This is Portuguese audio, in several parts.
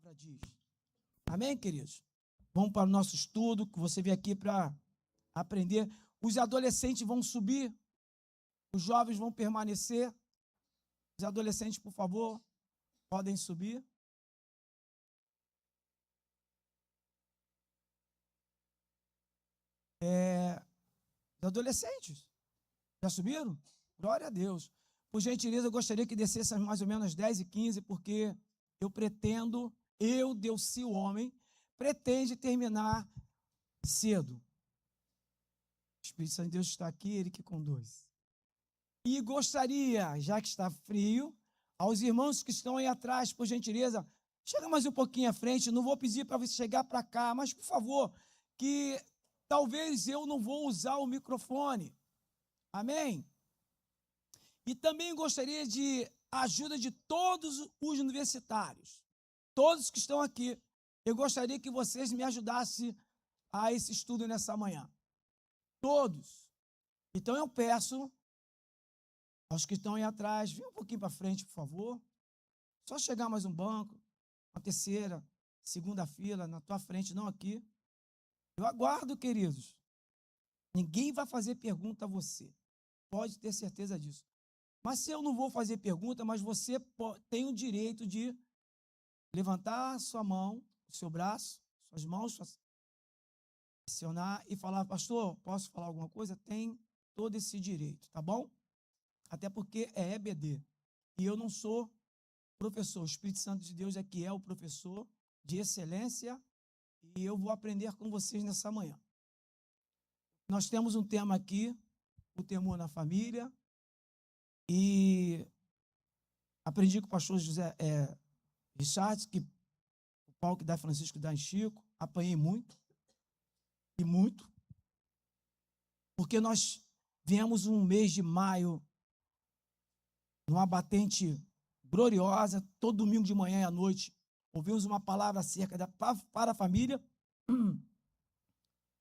palavra diz. Amém, queridos? Vamos para o nosso estudo, que você veio aqui para aprender. Os adolescentes vão subir, os jovens vão permanecer. Os adolescentes, por favor, podem subir. Os adolescentes, já subiram? Glória a Deus. Por gentileza, eu gostaria que descesse mais ou menos 10h15, porque eu pretendo, Delci, o homem, pretende terminar cedo. O Espírito Santo de Deus está aqui, ele que conduz. E gostaria, já que está frio, aos irmãos que estão aí atrás, por gentileza, chega mais um pouquinho à frente, não vou pedir para você chegar para cá, mas, por favor, que talvez eu não vou usar o microfone. Amém? E também gostaria de ajuda de todos os universitários, todos que estão aqui. Eu gostaria que vocês me ajudassem a esse estudo nessa manhã. Todos. Então eu peço aos que estão aí atrás, vem um pouquinho para frente, por favor. Só chegar mais um banco, uma terceira, segunda fila, na tua frente, não aqui. Eu aguardo, queridos. Ninguém vai fazer pergunta a você. Pode ter certeza disso. Mas se eu não vou fazer pergunta, mas você tem o direito de levantar sua mão, o seu braço, suas mãos, acionar e falar, pastor, posso falar alguma coisa? Tem todo esse direito, tá bom? Até porque é EBD. E eu não sou professor. O Espírito Santo de Deus é que é o professor de excelência e eu vou aprender com vocês nessa manhã. Nós temos um tema aqui, o temor na família, e aprendi com o pastor José Richard, que o Paulo que dá Francisco dá em Chico, apanhei muito, e muito, porque nós viemos um mês de maio, numa batente gloriosa, todo domingo de manhã e à noite, ouvimos uma palavra acerca para a família,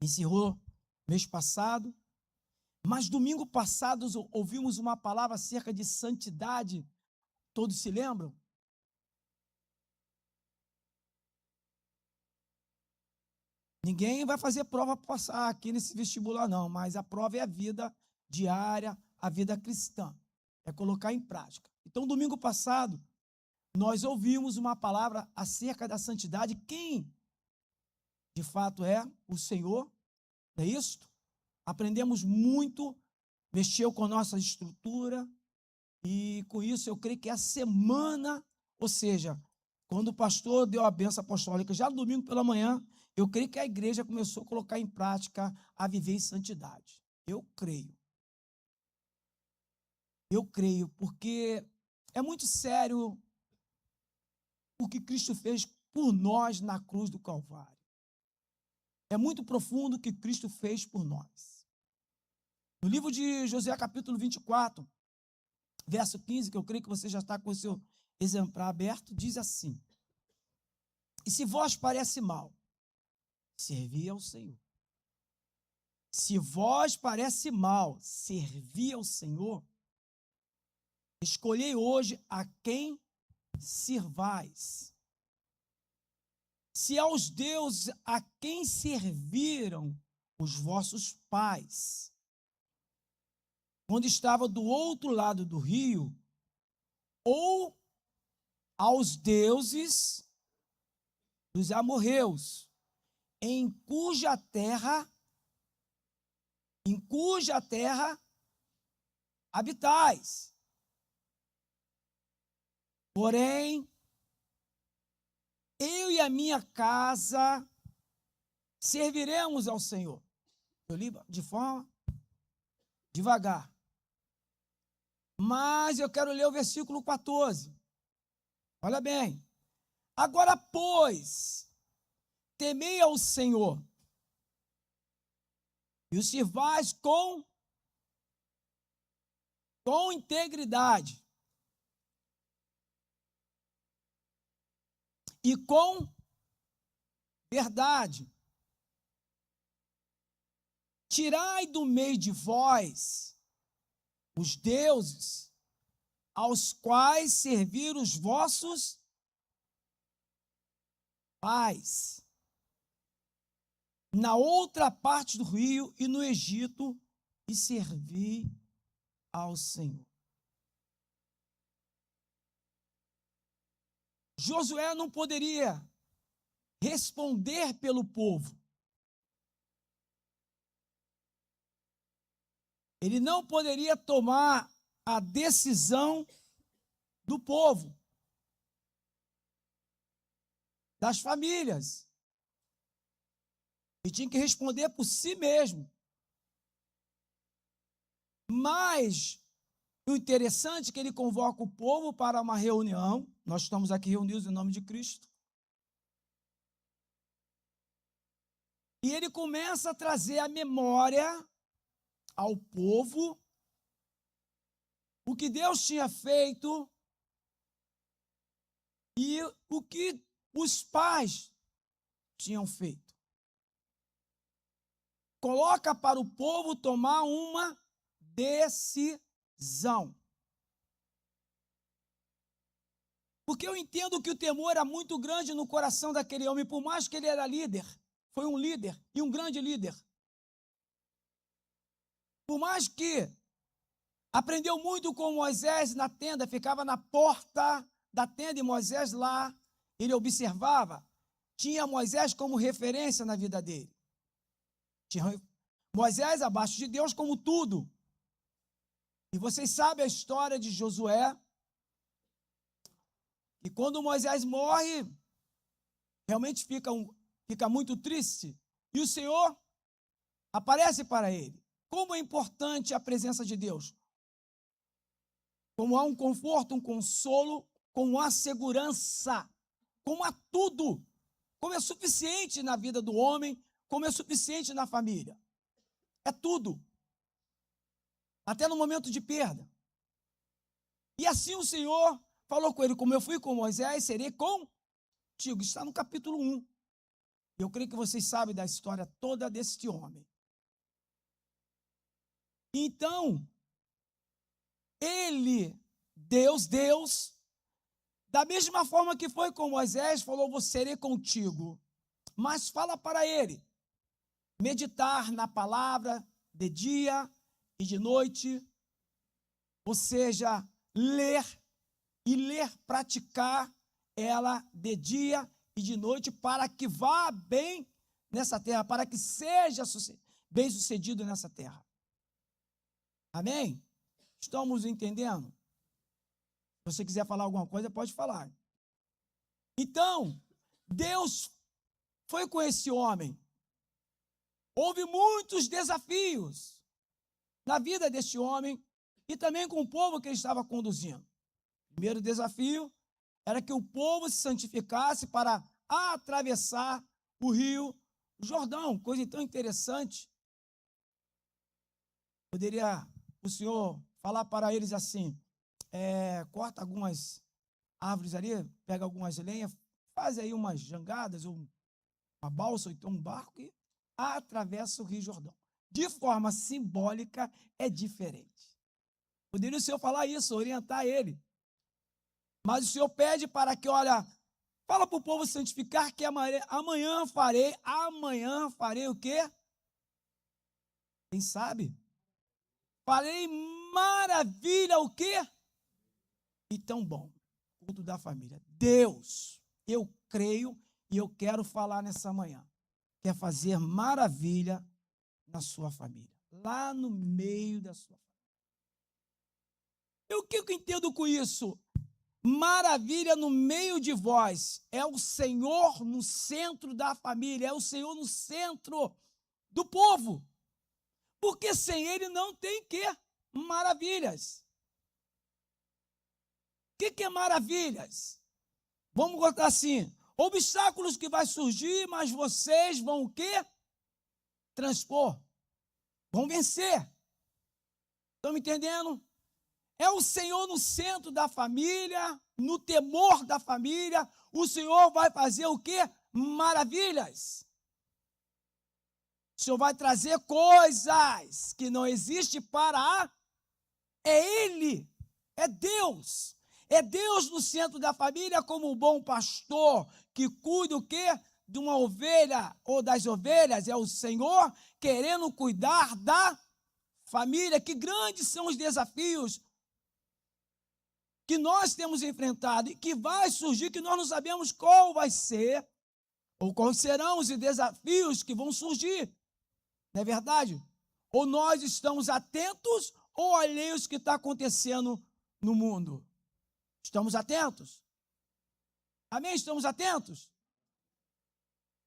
encerrou mês passado, mas domingo passado ouvimos uma palavra acerca de santidade, todos se lembram? Ninguém vai fazer prova para passar aqui nesse vestibular não, mas a prova é a vida diária, a vida cristã, é colocar em prática. Então, domingo passado, nós ouvimos uma palavra acerca da santidade, quem de fato é o Senhor, é isso? Aprendemos muito, mexeu com a nossa estrutura, e com isso eu creio que a semana, ou seja, quando o pastor deu a bênção apostólica, já no domingo pela manhã, eu creio que a igreja começou a colocar em prática a viver em santidade. Eu creio. Eu creio, porque é muito sério o que Cristo fez por nós na cruz do Calvário. É muito profundo o que Cristo fez por nós. No livro de Josué, capítulo 24, verso 15, que eu creio que você já está com o seu exemplar aberto, diz assim: e se vós parece mal, servi ao Senhor. Se vós parece mal, servi ao Senhor, escolhei hoje a quem sirvais. Se aos deuses a quem serviram os vossos pais, quando estava do outro lado do rio, ou aos deuses dos amorreus, em cuja terra habitais. Porém, eu e a minha casa serviremos ao Senhor. Eu li de forma devagar. Mas eu quero ler o versículo 14. Olha bem. Agora, pois, temei ao Senhor e o sirvais com integridade e com verdade. Tirai do meio de vós os deuses aos quais serviram os vossos paz na outra parte do rio e no Egito e servi ao Senhor. Josué não poderia responder pelo povo. Ele não poderia tomar a decisão do povo, das famílias. Ele tinha que responder por si mesmo. Mas o interessante é que ele convoca o povo para uma reunião. Nós estamos aqui reunidos em nome de Cristo. E ele começa a trazer à memória ao povo o que Deus tinha feito e o que os pais tinham feito. Coloca para o povo tomar uma decisão. Porque eu entendo que o temor era muito grande no coração daquele homem, por mais que ele era líder, foi um líder e um grande líder. Por mais que aprendeu muito com Moisés na tenda, ficava na porta da tenda e Moisés lá, ele observava, tinha Moisés como referência na vida dele. Tinha Moisés abaixo de Deus como tudo. E vocês sabem a história de Josué. E quando Moisés morre, realmente fica muito triste. E o Senhor aparece para ele. Como é importante a presença de Deus. Como há um conforto, um consolo, como há segurança, como há tudo. Como é suficiente na vida do homem, como é suficiente na família. É tudo. Até no momento de perda. E assim o Senhor falou com ele, como eu fui com Moisés, serei contigo. Está no capítulo 1. Eu creio que vocês sabem da história toda deste homem. Então, Deus, da mesma forma que foi com Moisés, falou, vou serei contigo. Mas fala para ele, meditar na palavra de dia e de noite, ou seja, ler, praticar ela de dia e de noite, para que vá bem nessa terra, para que seja bem sucedido nessa terra. Amém? Estamos entendendo? Se você quiser falar alguma coisa, pode falar. Então, Deus foi com esse homem. Houve muitos desafios na vida deste homem e também com o povo que ele estava conduzindo. O primeiro desafio era que o povo se santificasse para atravessar o rio Jordão. Coisa tão interessante. Poderia o Senhor falar para eles assim, corta algumas árvores ali, pega algumas lenhas, faz aí umas jangadas, uma balsa, ou então um barco e atravessa o Rio Jordão. De forma simbólica, é diferente. Poderia o Senhor falar isso, orientar ele. Mas o Senhor pede para que, olha, fala para o povo santificar que amanhã farei o quê? Quem sabe? Farei maravilha o quê? E tão bom. Culto da família. Deus, eu creio e eu quero falar nessa manhã. Quer fazer maravilha na sua família. Lá no meio da sua família. E o que eu entendo com isso? Maravilha no meio de vós. É o Senhor no centro da família. É o Senhor no centro do povo. Porque sem Ele não tem maravilhas. O que é maravilhas? Vamos botar assim, obstáculos que vai surgir, mas vocês vão o quê? Transpor. Vão vencer. Estão me entendendo? É o Senhor no centro da família, no temor da família, o Senhor vai fazer o quê? Maravilhas. O Senhor vai trazer coisas que não existem é Ele, é Deus. É Deus no centro da família como um bom pastor que cuida o quê? De uma ovelha ou das ovelhas. É o Senhor querendo cuidar da família. Que grandes são os desafios que nós temos enfrentado e que vai surgir, que nós não sabemos qual vai ser ou quais serão os desafios que vão surgir. Não é verdade? Ou nós estamos atentos ou alheios ao que está acontecendo no mundo? Estamos atentos? Amém? Estamos atentos?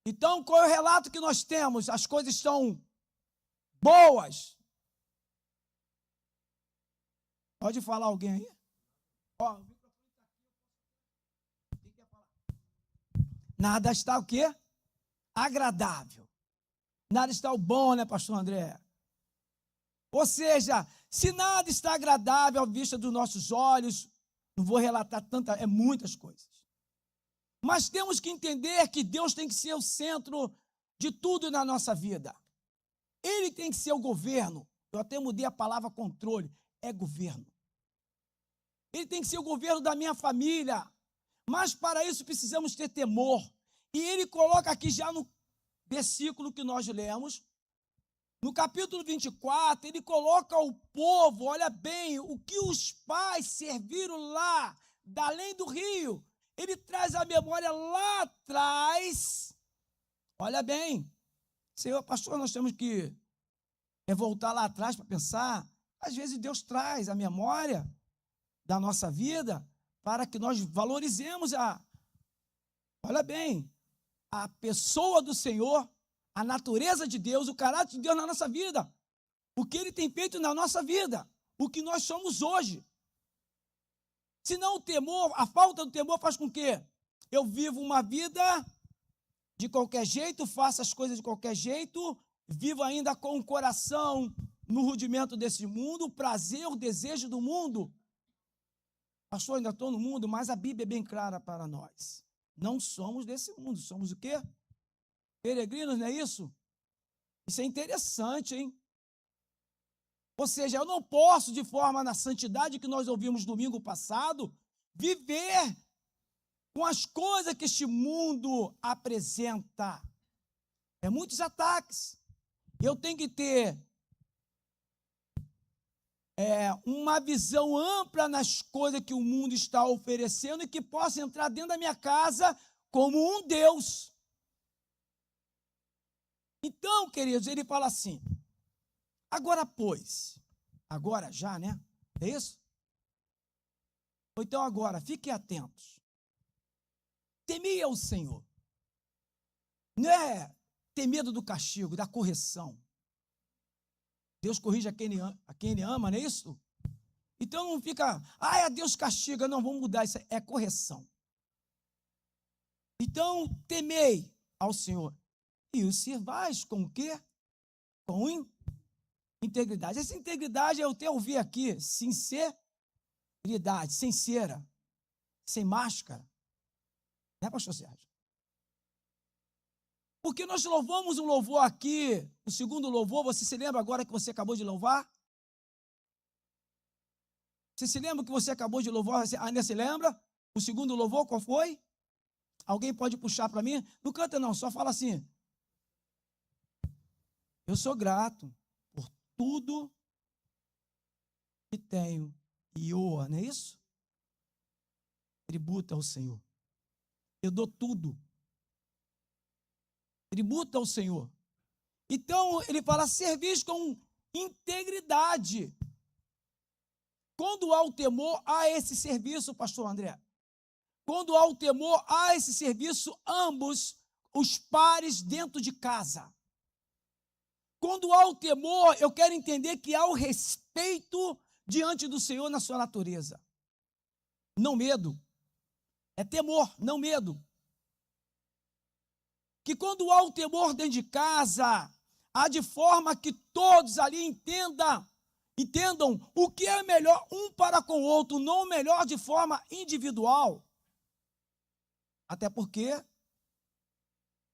Então, qual é o relato que nós temos? As coisas estão boas. Pode falar alguém aí? Ó, o microfone está aqui. Quem quer falar? Nada está o quê? Agradável. Nada está o bom, né, pastor André? Ou seja, se nada está agradável à vista dos nossos olhos, não vou relatar muitas coisas. Mas temos que entender que Deus tem que ser o centro de tudo na nossa vida. Ele tem que ser o governo. Eu até mudei a palavra controle. É governo. Ele tem que ser o governo da minha família. Mas para isso precisamos ter temor. E ele coloca aqui já no versículo que nós lemos, no capítulo 24, ele coloca o povo, olha bem, o que os pais serviram lá, da além do rio. Ele traz a memória lá atrás. Olha bem, Senhor, pastor, nós temos que voltar lá atrás para pensar. Às vezes Deus traz a memória da nossa vida para que nós valorizemos olha bem, a pessoa do Senhor, a natureza de Deus, o caráter de Deus na nossa vida, o que Ele tem feito na nossa vida, o que nós somos hoje. Senão o temor, a falta do temor faz com que eu viva uma vida de qualquer jeito, faça as coisas de qualquer jeito, vivo ainda com o coração no rudimento desse mundo, o prazer, o desejo do mundo. Pastor, ainda estou no mundo, mas a Bíblia é bem clara para nós. Não somos desse mundo, somos o quê? Peregrinos, não é isso? Isso é interessante, hein? Ou seja, eu não posso, de forma na santidade que nós ouvimos domingo passado, viver com as coisas que este mundo apresenta. É muitos ataques. Eu tenho que ter uma visão ampla nas coisas que o mundo está oferecendo e que possa entrar dentro da minha casa como um Deus. Então, queridos, ele fala assim, agora pois, agora já, né? É isso? Ou então agora, fiquem atentos. Temia o Senhor. Não é ter medo do castigo, da correção. Deus corrige a quem ele ama, não é isso? Então não fica, Deus castiga, não, vamos mudar, isso é correção. Então, temei ao Senhor. E o servais com o quê? Com integridade. Essa integridade eu até ouvi aqui, sinceridade, sincera, sem máscara. Né, pastor Sérgio? Porque nós louvamos um louvor aqui, o segundo louvor, você se lembra agora que você acabou de louvar? Você se lembra que você acabou de louvar? Ainda se lembra? O segundo louvor, qual foi? Alguém pode puxar para mim? Não canta não, só fala assim. Eu sou grato por tudo que tenho e oa, não é isso? Tributa ao Senhor. Eu dou tudo. Tributa ao Senhor. Então, ele fala, servis com integridade. Quando há o temor, há esse serviço, pastor André. Quando há o temor, há esse serviço, ambos, os pares dentro de casa. Quando há o temor, eu quero entender que há o respeito diante do Senhor na sua natureza. Não medo. É temor, não medo. Que quando há o temor dentro de casa, há de forma que todos ali entendam o que é melhor um para com o outro, não o melhor de forma individual. Até porque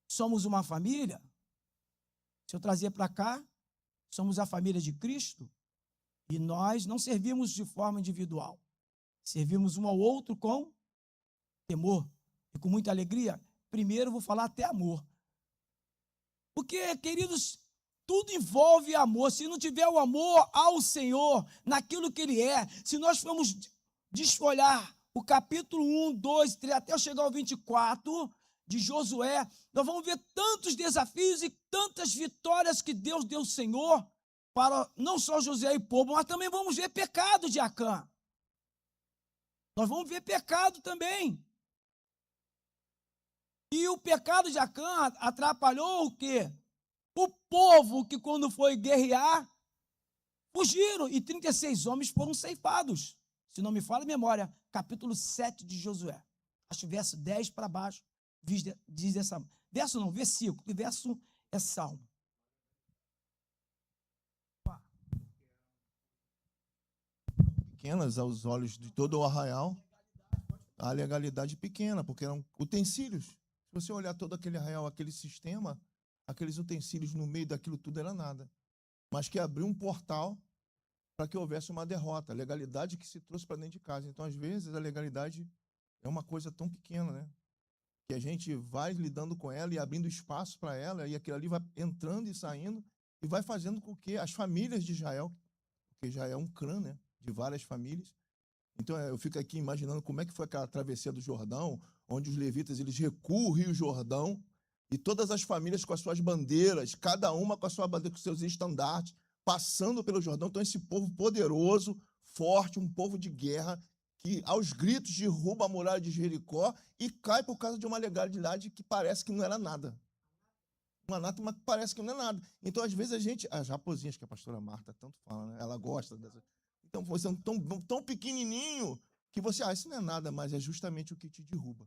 somos uma família. Se eu trazer para cá, somos a família de Cristo e nós não servimos de forma individual. Servimos um ao outro com temor e com muita alegria. Primeiro vou falar até amor. Porque, queridos, tudo envolve amor. Se não tiver o amor ao Senhor, naquilo que Ele é, se nós formos desfolhar o capítulo 1, 2, 3, até chegar ao 24 de Josué, nós vamos ver tantos desafios e tantas vitórias que Deus deu ao Senhor, para não só Josué e o povo, mas também vamos ver pecado de Acã. Nós vamos ver pecado também. E o pecado de Acã atrapalhou o quê? O povo que, quando foi guerrear, fugiram, e 36 homens foram ceifados. Se não me falha a memória, capítulo 7 de Josué. Acho verso 10 para baixo, diz essa. Verso não, versículo, e verso é salmo. Pequenas aos olhos de todo o arraial, a legalidade pequena, porque eram utensílios. Se você olhar todo aquele arraial, aquele sistema, aqueles utensílios no meio daquilo tudo era nada. Mas que abriu um portal para que houvesse uma derrota, a legalidade que se trouxe para dentro de casa. Então, às vezes, a legalidade é uma coisa tão pequena, né? Que a gente vai lidando com ela e abrindo espaço para ela, e aquilo ali vai entrando e saindo, e vai fazendo com que as famílias de Israel, porque já é um clã, né? De várias famílias. Então, eu fico aqui imaginando como é que foi aquela travessia do Jordão, onde os levitas eles recuam o Rio Jordão, e todas as famílias com as suas bandeiras, cada uma com a sua bandeira, com seus estandartes, passando pelo Jordão. Então, esse povo poderoso, forte, um povo de guerra, que aos gritos derruba a muralha de Jericó e cai por causa de uma legalidade que parece que não era nada. Uma anátema que parece que não é nada. Então, às vezes, a gente... As raposinhas que a pastora Marta tanto fala, né? Ela gosta dessa... Então, você é tão pequenininho que você... isso não é nada, mas é justamente o que te derruba.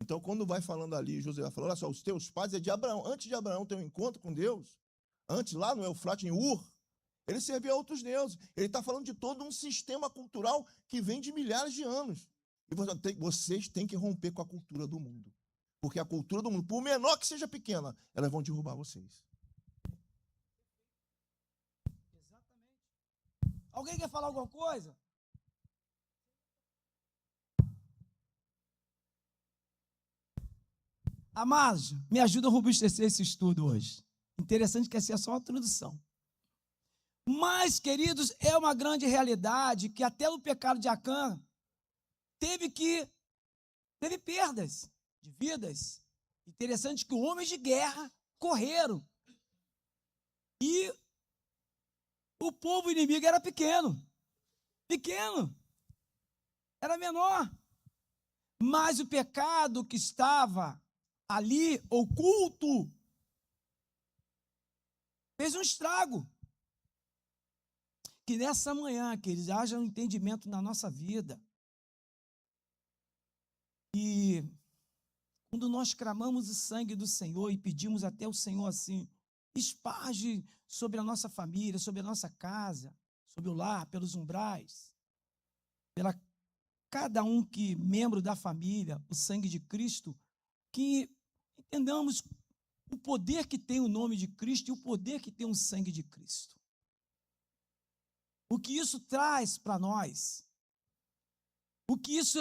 Então, quando vai falando ali, José vai falando, olha só, os teus pais é de Abraão. Antes de Abraão ter um encontro com Deus, antes lá no Eufrate, em Ur, ele servia a outros deuses. Ele está falando de todo um sistema cultural que vem de milhares de anos. E vocês têm que romper com a cultura do mundo. Porque a cultura do mundo, por menor que seja pequena, elas vão derrubar vocês. Exatamente. Alguém quer falar alguma coisa? Amados, me ajuda a robustecer esse estudo hoje. Interessante que essa é só uma introdução. Mas, queridos, é uma grande realidade que até o pecado de Acã teve perdas de vidas. Interessante que homens de guerra correram. E o povo inimigo era pequeno. Era menor. Mas o pecado que estava ali, oculto, fez um estrago. Que nessa manhã, queridos, haja um entendimento na nossa vida. E quando nós clamamos o sangue do Senhor e pedimos até ao Senhor assim, esparge sobre a nossa família, sobre a nossa casa, sobre o lar, pelos umbrais, pela cada um que membro da família, o sangue de Cristo, que entendamos o poder que tem o nome de Cristo e o poder que tem o sangue de Cristo. O que isso traz para nós, o que isso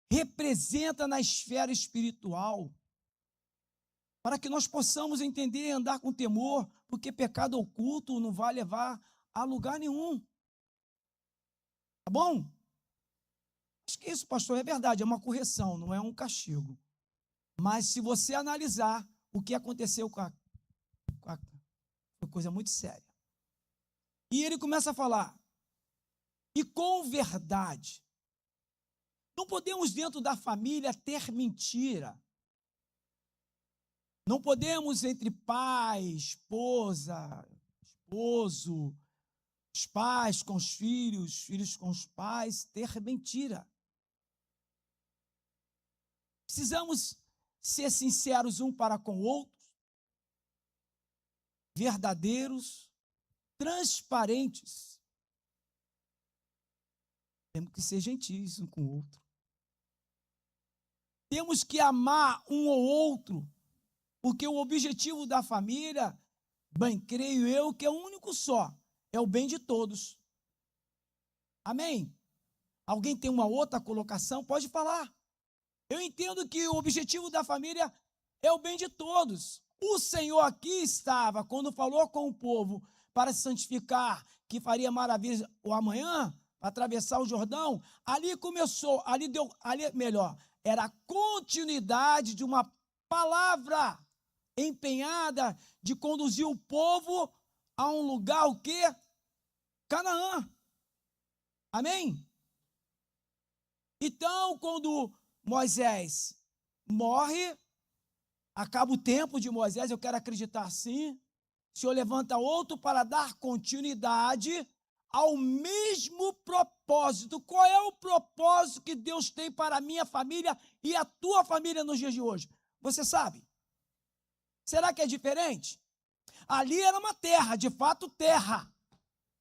representa na esfera espiritual, para que nós possamos entender e andar com temor, porque pecado oculto não vai levar a lugar nenhum. Tá bom? Acho que isso, pastor, é verdade, é uma correção, não é um castigo. Mas se você analisar o que aconteceu foi coisa muito séria. E ele começa a falar, e com verdade. Não podemos dentro da família ter mentira. Não podemos entre pai, esposa, esposo, os pais com os filhos com os pais, ter mentira. Precisamos ser sinceros um para com o outro, verdadeiros, transparentes. Temos que ser gentis um com o outro. Temos que amar um ou outro, porque o objetivo da família, bem, creio eu, que é o único só, é o bem de todos. Amém? Alguém tem uma outra colocação? Pode falar. Eu entendo que o objetivo da família é o bem de todos. O Senhor aqui estava, quando falou com o povo para se santificar, que faria maravilhas o amanhã, para atravessar o Jordão, ali começou, melhor, era a continuidade de uma palavra empenhada de conduzir o povo a um lugar, o quê? Canaã. Amém? Então, quando Moisés morre, acaba o tempo de Moisés, eu quero acreditar assim, o Senhor levanta outro para dar continuidade ao mesmo propósito. Qual é o propósito que Deus tem para a minha família e a tua família nos dias de hoje? Você sabe? Será que é diferente? Ali era uma terra, de fato terra.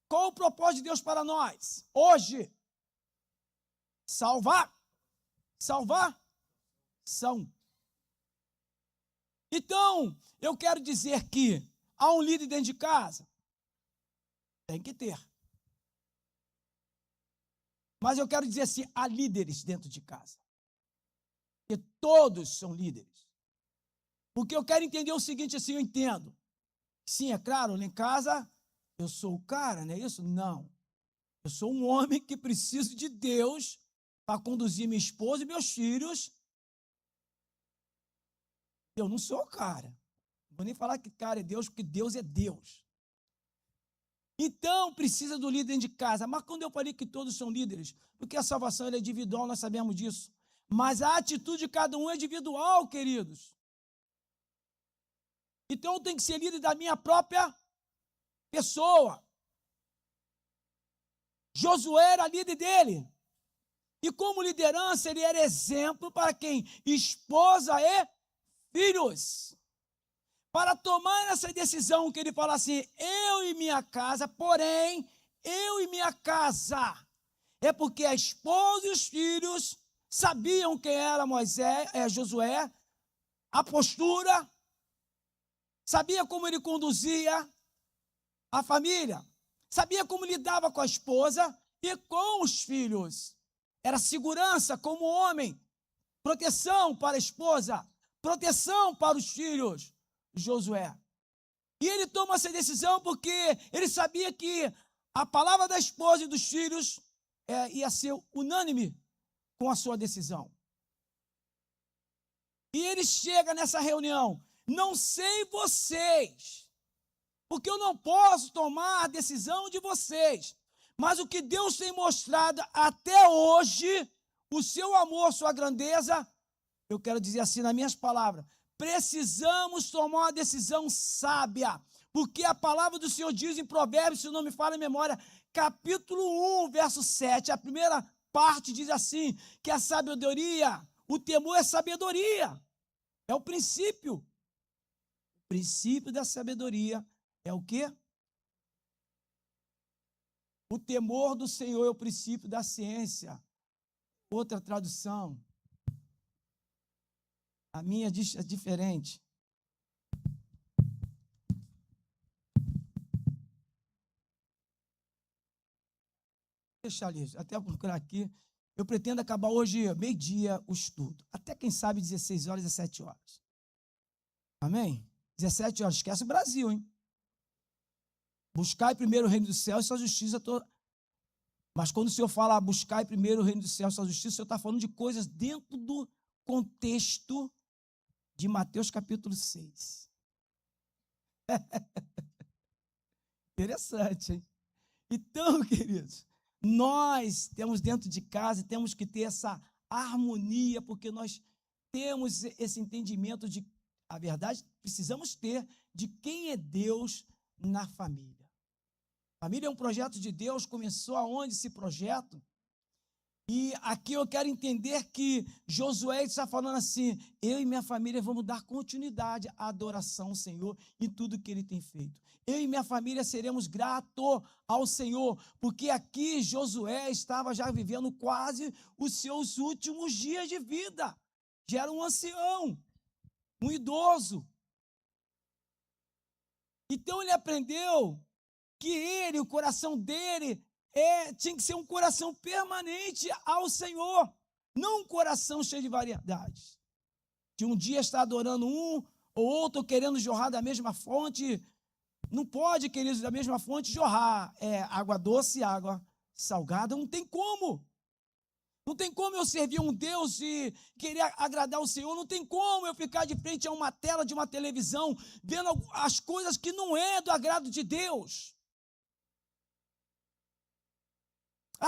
Qual o propósito de Deus para nós? Hoje, salvar. Salvação. Então, eu quero dizer que há um líder dentro de casa? Tem que ter. Mas eu quero dizer assim, há líderes dentro de casa. Porque todos são líderes. Porque eu quero entender o seguinte, assim, eu entendo. Sim, é claro, lá em casa, eu sou o cara, não é isso? Não. Eu sou um homem que preciso de Deus para conduzir minha esposa e meus filhos. Eu não sou o cara. Não vou nem falar que cara é Deus, porque Deus é Deus. Então, precisa do líder dentro de casa. Mas quando eu falei que todos são líderes, porque a salvação é individual, nós sabemos disso. Mas a atitude de cada um é individual, queridos. Então, eu tenho que ser líder da minha própria pessoa. Josué era líder dele. E como liderança, ele era exemplo para quem? Esposa e filhos. Para tomar essa decisão que ele fala assim, eu e minha casa, porém, eu e minha casa. É porque a esposa e os filhos sabiam quem era Josué, a postura, sabia como ele conduzia a família, sabia como lidava com a esposa e com os filhos. Era segurança como homem, proteção para a esposa, proteção para os filhos. Josué. E ele toma essa decisão porque ele sabia que a palavra da esposa e dos filhos ia ser unânime com a sua decisão. E ele chega nessa reunião, não sei vocês, porque eu não posso tomar a decisão de vocês, mas o que Deus tem mostrado até hoje, o seu amor, sua grandeza, eu quero dizer assim nas minhas palavras, precisamos tomar uma decisão sábia, porque a palavra do Senhor diz em Provérbios, se não me falha a memória, capítulo 1, verso 7, a primeira parte diz assim, que a sabedoria, o temor é sabedoria, é o princípio. O princípio da sabedoria é o quê? O temor do Senhor é o princípio da ciência. Outra tradução. A minha diz é diferente. Deixa ali, até procurar aqui. Eu pretendo acabar hoje, meio-dia, o estudo. Até, quem sabe, 16 horas, 17 horas. Amém? 17 horas. Esquece o Brasil, hein? Buscai primeiro o reino dos céus e sua justiça toda. Mas quando o Senhor fala buscai primeiro o reino dos céus e sua justiça, o Senhor está falando de coisas dentro do contexto de Mateus capítulo 6. Interessante, hein? Então, queridos, nós temos dentro de casa, temos que ter essa harmonia, porque nós temos esse entendimento de, a verdade, precisamos ter de quem é Deus na família. A família é um projeto de Deus, começou aonde esse projeto? E aqui eu quero entender que Josué está falando assim, eu e minha família vamos dar continuidade à adoração ao Senhor em tudo que Ele tem feito. Eu e minha família seremos gratos ao Senhor, porque aqui Josué estava já vivendo quase os seus últimos dias de vida. Já era um ancião, um idoso. Então ele aprendeu que ele, o coração dele, tinha que ser um coração permanente ao Senhor, não um coração cheio de variedades. De um dia estar adorando um ou outro, querendo jorrar da mesma fonte. Não pode, queridos, da mesma fonte jorrar água doce e água salgada. Não tem como. Não tem como eu servir um Deus e querer agradar o Senhor. Não tem como eu ficar de frente a uma tela de uma televisão, vendo as coisas que não é do agrado de Deus.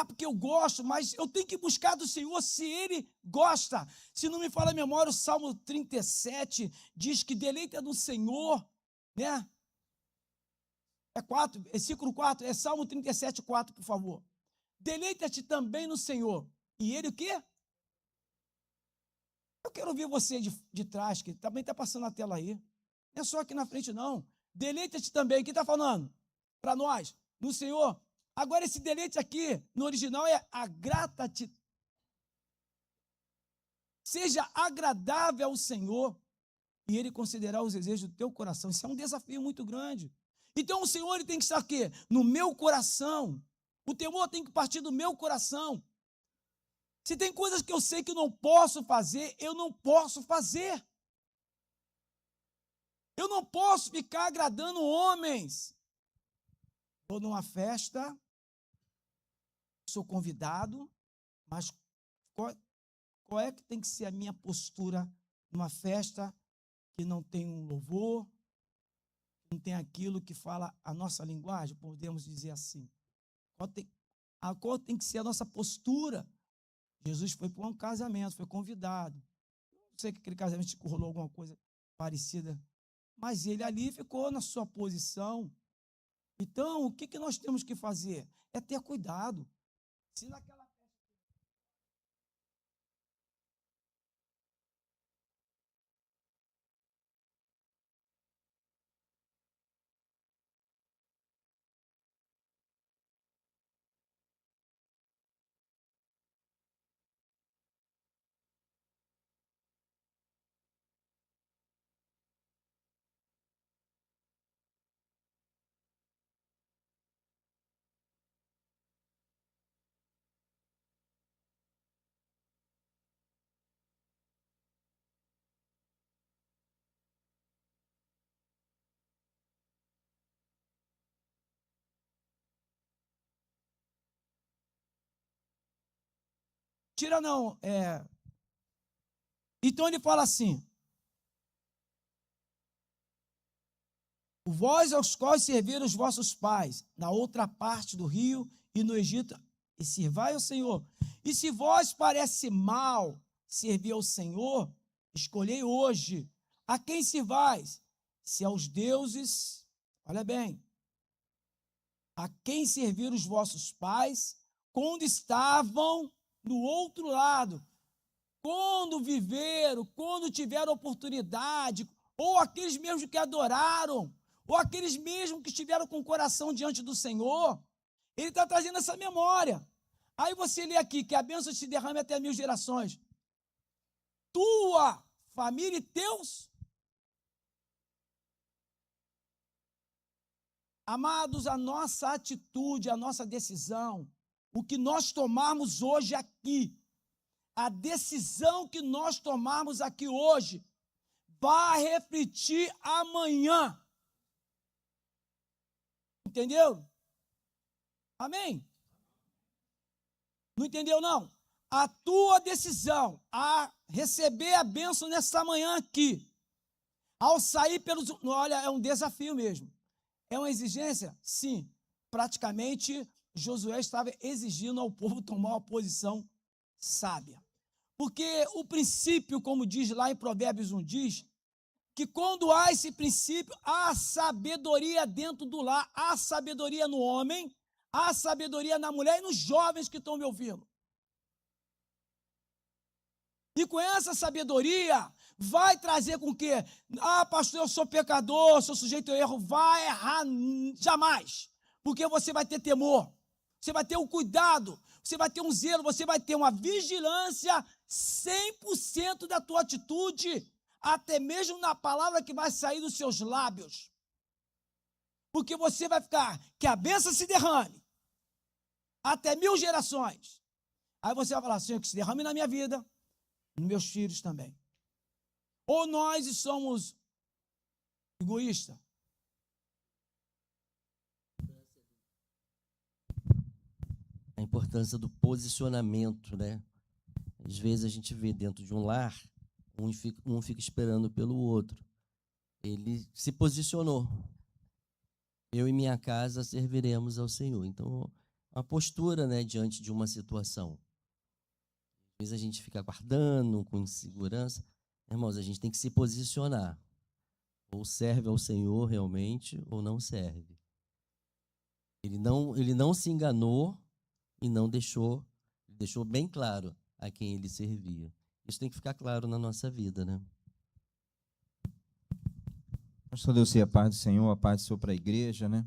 Porque eu gosto, mas eu tenho que buscar do Senhor se Ele gosta. Se não me falha a memória, o Salmo 37 diz que deleita no Senhor, né? Versículo 4, Salmo 37, 4, por favor. Deleita-te também no Senhor. E Ele o quê? Eu quero ouvir você de trás, que também está passando a tela aí. Não é só aqui na frente, não. Deleita-te também. Quem está falando? Para nós, no Senhor. Agora, esse deleite aqui, no original, é agrada-te. Seja agradável ao Senhor e Ele considerar os desejos do teu coração. Isso é um desafio muito grande. Então, o Senhor ele tem que estar o quê? No meu coração. O temor tem que partir do meu coração. Se tem coisas que eu sei que eu não posso fazer, eu não posso fazer. Eu não posso ficar agradando homens. Estou numa festa, sou convidado, mas qual é que tem que ser a minha postura numa festa que não tem um louvor, não tem aquilo que fala a nossa linguagem, podemos dizer assim. Qual tem que ser a nossa postura? Jesus foi para um casamento, foi convidado. Não sei que aquele casamento rolou alguma coisa parecida, mas ele ali ficou na sua posição. Então, o que nós temos que fazer? É ter cuidado. Se naquela tira não, então ele fala assim: vós aos quais serviram os vossos pais, na outra parte do rio e no Egito, e sirvai ao Senhor. E se vós parece mal servir ao Senhor, escolhei hoje a quem sirvais, se aos deuses, olha bem, a quem serviram os vossos pais, quando estavam no outro lado, quando viveram, quando tiveram oportunidade, ou aqueles mesmos que adoraram, ou aqueles mesmos que estiveram com o coração diante do Senhor. Ele está trazendo essa memória. Aí você lê aqui que a bênção se derrame até 1000 gerações. Tua família e teus. Amados, a nossa atitude, a nossa decisão, o que nós tomarmos hoje aqui, a decisão que nós tomarmos aqui hoje, vai refletir amanhã. Entendeu? Amém? Não entendeu, não? A tua decisão a receber a bênção nessa manhã aqui, ao sair pelos... Olha, é um desafio mesmo. É uma exigência? Sim. Praticamente, Josué estava exigindo ao povo tomar uma posição sábia. Porque o princípio, como diz lá em Provérbios 1, diz que quando há esse princípio, há sabedoria dentro do lar, há sabedoria no homem, há sabedoria na mulher e nos jovens que estão me ouvindo. E com essa sabedoria, vai trazer com que, pastor, eu sou pecador, sou sujeito a erro, vai errar jamais, porque você vai ter temor, você vai ter um cuidado, você vai ter um zelo, você vai ter uma vigilância 100% da tua atitude, até mesmo na palavra que vai sair dos seus lábios, porque você vai ficar, que a bênção se derrame, até 1000 gerações. Aí você vai falar, Senhor, que se derrame na minha vida, nos meus filhos também. Ou nós somos egoístas? A importância do posicionamento, né? Às vezes a gente vê dentro de um lar, um fica esperando pelo outro. Ele se posicionou. Eu e minha casa serviremos ao Senhor. Então, a postura, né, diante de uma situação. Às vezes a gente fica guardando com insegurança. Irmãos, a gente tem que se posicionar. Ou serve ao Senhor realmente, ou não serve. Ele não se enganou e não deixou bem claro a quem ele servia. Isso tem que ficar claro na nossa vida, né? Pastor Delci, a paz do Senhor, a paz do Senhor para a igreja, né?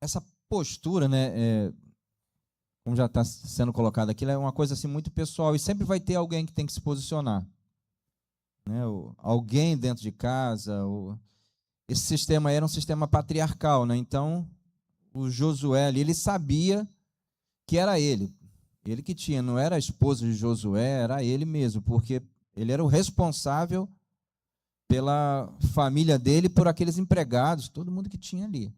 Essa postura, né, como já está sendo colocado aqui, é uma coisa assim muito pessoal e sempre vai ter alguém que tem que se posicionar, né? Alguém dentro de casa. Esse sistema era um sistema patriarcal, né? Então, o Josué ali, ele sabia que era ele que tinha, não era a esposa de Josué, era ele mesmo, porque ele era o responsável pela família dele, por aqueles empregados, todo mundo que tinha ali,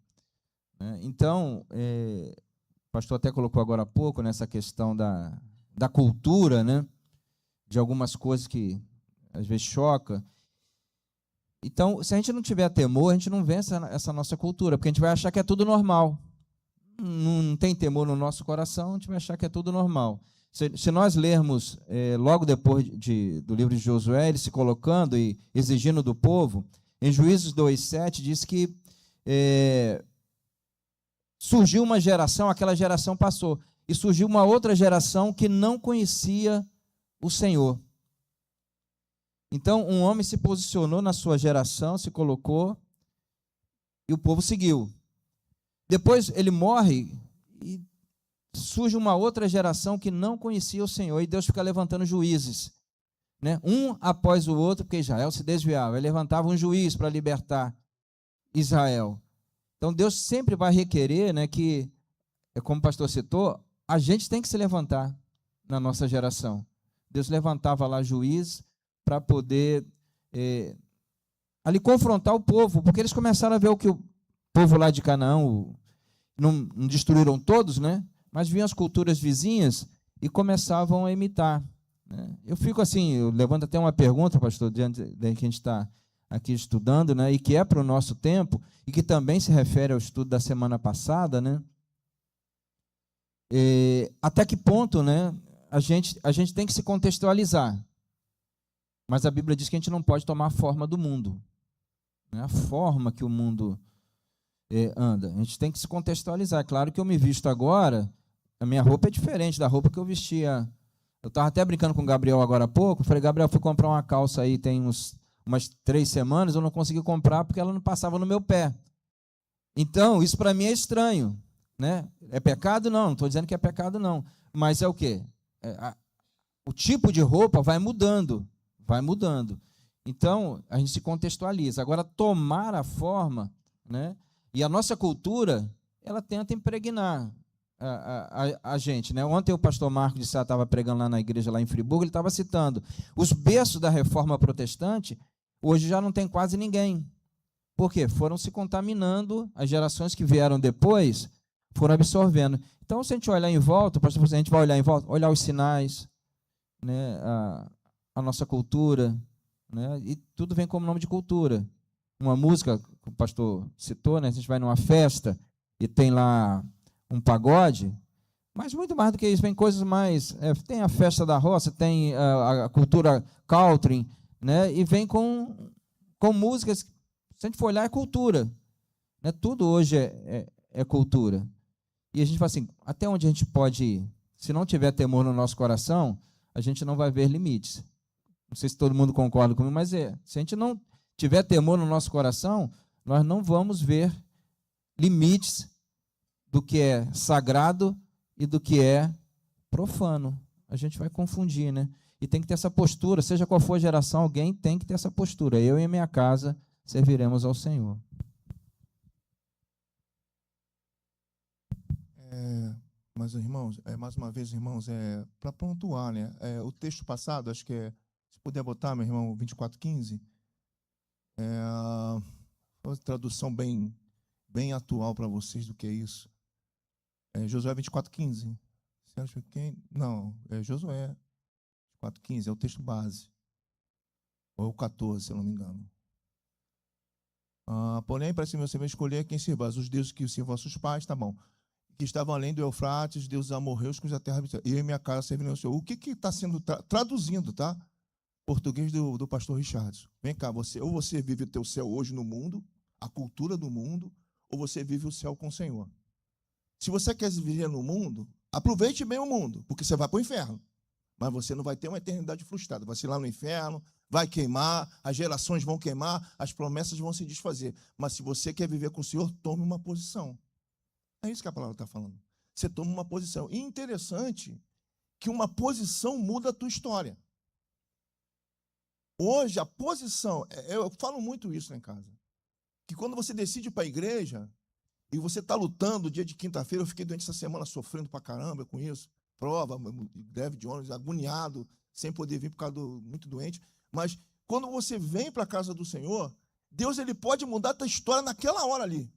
né? Então, o pastor até colocou agora há pouco nessa questão da cultura, né? De algumas coisas que às vezes choca. Então, se a gente não tiver temor, a gente não vence essa nossa cultura, porque a gente vai achar que é tudo normal. Não tem temor no nosso coração, a gente vai achar que é tudo normal. Se nós lermos logo depois do livro de Josué, ele se colocando e exigindo do povo, em Juízes 2,7 diz que surgiu uma geração, aquela geração passou, e surgiu uma outra geração que não conhecia o Senhor. Então, um homem se posicionou na sua geração, se colocou, e o povo seguiu. Depois ele morre e surge uma outra geração que não conhecia o Senhor, e Deus fica levantando juízes, né? Um após o outro, porque Israel se desviava. Ele levantava um juiz para libertar Israel. Então, Deus sempre vai requerer, né, que, como o pastor citou, a gente tem que se levantar na nossa geração. Deus levantava lá juízes para poder ali confrontar o povo, porque eles começaram a ver o que o povo lá de Canaã, não destruíram todos, né? Mas vinham as culturas vizinhas e começavam a imitar, né? Eu fico assim, eu levanto até uma pergunta, pastor, diante da que a gente está aqui estudando, né? E que é para o nosso tempo, e que também se refere ao estudo da semana passada, né? Até que ponto, né, a gente tem que se contextualizar. Mas a Bíblia diz que a gente não pode tomar a forma do mundo, né? A forma que o mundo anda. A gente tem que se contextualizar. É claro que eu me visto agora, a minha roupa é diferente da roupa que eu vestia. Eu estava até brincando com o Gabriel agora há pouco. Falei, Gabriel, fui comprar uma calça aí tem umas 3 semanas, eu não consegui comprar porque ela não passava no meu pé. Então, isso para mim é estranho, né? É pecado? Não estou dizendo que é pecado, não. Mas é o quê? O tipo de roupa vai mudando. Vai mudando. Então, a gente se contextualiza. Agora, tomar a forma, né? E a nossa cultura, ela tenta impregnar a gente, né? Ontem o pastor Marcos de Sá estava pregando lá na igreja, lá em Friburgo, ele estava citando os berços da reforma protestante, hoje já não tem quase ninguém. Por quê? Foram se contaminando, as gerações que vieram depois foram absorvendo. Então, se a gente olhar em volta, pastor, a gente vai olhar em volta, olhar os sinais, né? A nossa cultura, né? E tudo vem como nome de cultura. Uma música, que o pastor citou, né? A gente vai numa festa e tem lá um pagode, mas muito mais do que isso, vem coisas mais... tem a festa da roça, tem a cultura country, né? E vem com músicas, se a gente for olhar, é cultura, né? Tudo hoje é cultura. E a gente fala assim, até onde a gente pode ir? Se não tiver temor no nosso coração, a gente não vai ver limites. Não sei se todo mundo concorda comigo, mas se a gente não tiver temor no nosso coração, nós não vamos ver limites do que é sagrado e do que é profano. A gente vai confundir, né? E tem que ter essa postura, seja qual for a geração, alguém tem que ter essa postura. Eu e a minha casa serviremos ao Senhor. Mas, irmãos, mais uma vez, irmãos, para pontuar, né? O texto passado, acho que se puder botar, meu irmão, 24:15, uma tradução bem atual para vocês do que é isso. Josué 24:15. Você acha que não, é Josué 24:15, é o texto base. Ou o 14, se eu não me engano. Porém, para si meu servo escolher quem servais, os deuses que sirvam vossos pais, tá bom. Que estavam além do Eufrates, deuses amorreus cuja terra habitavam. E eu e minha casa servirão ao Senhor. O que está sendo traduzindo, tá? Português do pastor Richardson. Vem cá, ou você vive o teu céu hoje no mundo, a cultura do mundo, ou você vive o céu com o Senhor. Se você quer viver no mundo, aproveite bem o mundo, porque você vai para o inferno. Mas você não vai ter uma eternidade frustrada. Vai ser lá no inferno, vai queimar, as gerações vão queimar, as promessas vão se desfazer. Mas se você quer viver com o Senhor, tome uma posição. É isso que a palavra está falando. Você toma uma posição. E interessante que uma posição muda a tua história. Hoje, a posição... Eu falo muito isso lá em casa. Que quando você decide ir para a igreja e você está lutando, dia de quinta-feira, eu fiquei doente essa semana, sofrendo pra caramba com isso. Prova, greve de ônibus, agoniado, sem poder vir por causa muito doente. Mas quando você vem para a casa do Senhor, Deus ele pode mudar a tua história naquela hora ali.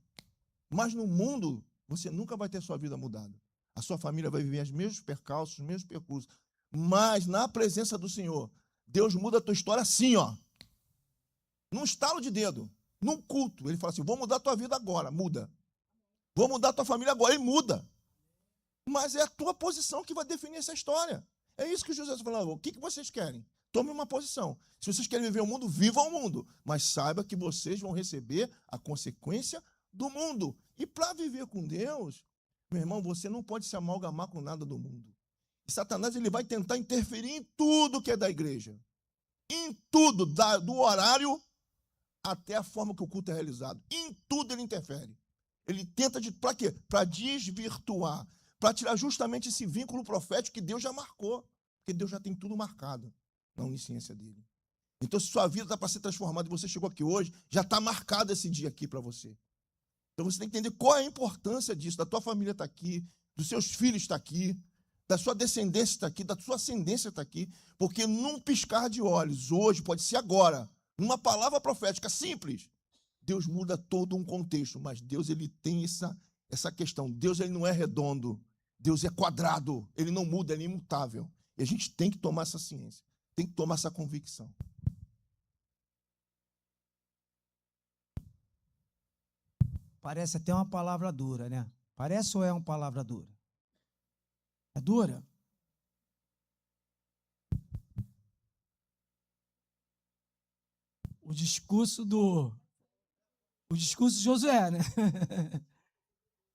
Mas no mundo, você nunca vai ter sua vida mudada. A sua família vai viver os mesmos percalços, os mesmos percursos. Mas na presença do Senhor, Deus muda a tua história assim, ó. Num estalo de dedo, num culto. Ele fala assim, vou mudar a tua vida agora, muda. Vou mudar a tua família agora, ele muda. Mas é a tua posição que vai definir essa história. É isso que José está falando. O que vocês querem? Tome uma posição. Se vocês querem viver o mundo, vivam o mundo. Mas saiba que vocês vão receber a consequência do mundo. E para viver com Deus, meu irmão, você não pode se amalgamar com nada do mundo. E Satanás ele vai tentar interferir em tudo que é da igreja. Em tudo, do horário até a forma que o culto é realizado. Em tudo ele interfere. Ele tenta, para quê? Para desvirtuar. Para tirar justamente esse vínculo profético que Deus já marcou. Porque Deus já tem tudo marcado na onisciência dele. Então, se sua vida está para ser transformada e você chegou aqui hoje, já está marcado esse dia aqui para você. Então, você tem que entender qual é a importância disso. Da tua família estar aqui, dos seus filhos estar aqui, da sua descendência estar aqui, da sua ascendência estar aqui. Porque num piscar de olhos, hoje, pode ser agora, numa palavra profética simples, Deus muda todo um contexto. Mas Deus ele tem essa questão. Deus ele não é redondo. Deus é quadrado. Ele não muda, ele é imutável. E a gente tem que tomar essa ciência. Tem que tomar essa convicção. Parece até uma palavra dura, né? Parece ou é uma palavra dura? É dura? O discurso de Josué, né?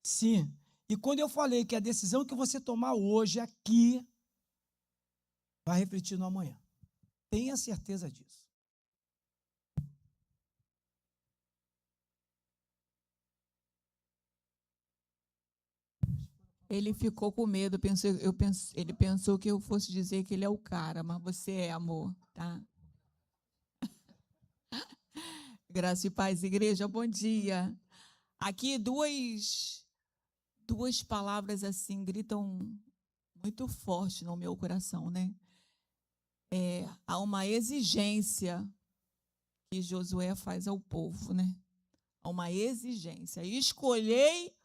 Sim. E quando eu falei que a decisão que você tomar hoje aqui vai refletir no amanhã. Tenha certeza disso. Ele ficou com medo, ele pensou que eu fosse dizer que ele é o cara, mas você é, amor, tá? Graça e paz, igreja, bom dia. Aqui duas palavras assim gritam muito forte no meu coração, né? Há uma exigência que Josué faz ao povo, né? Há uma exigência. Escolhei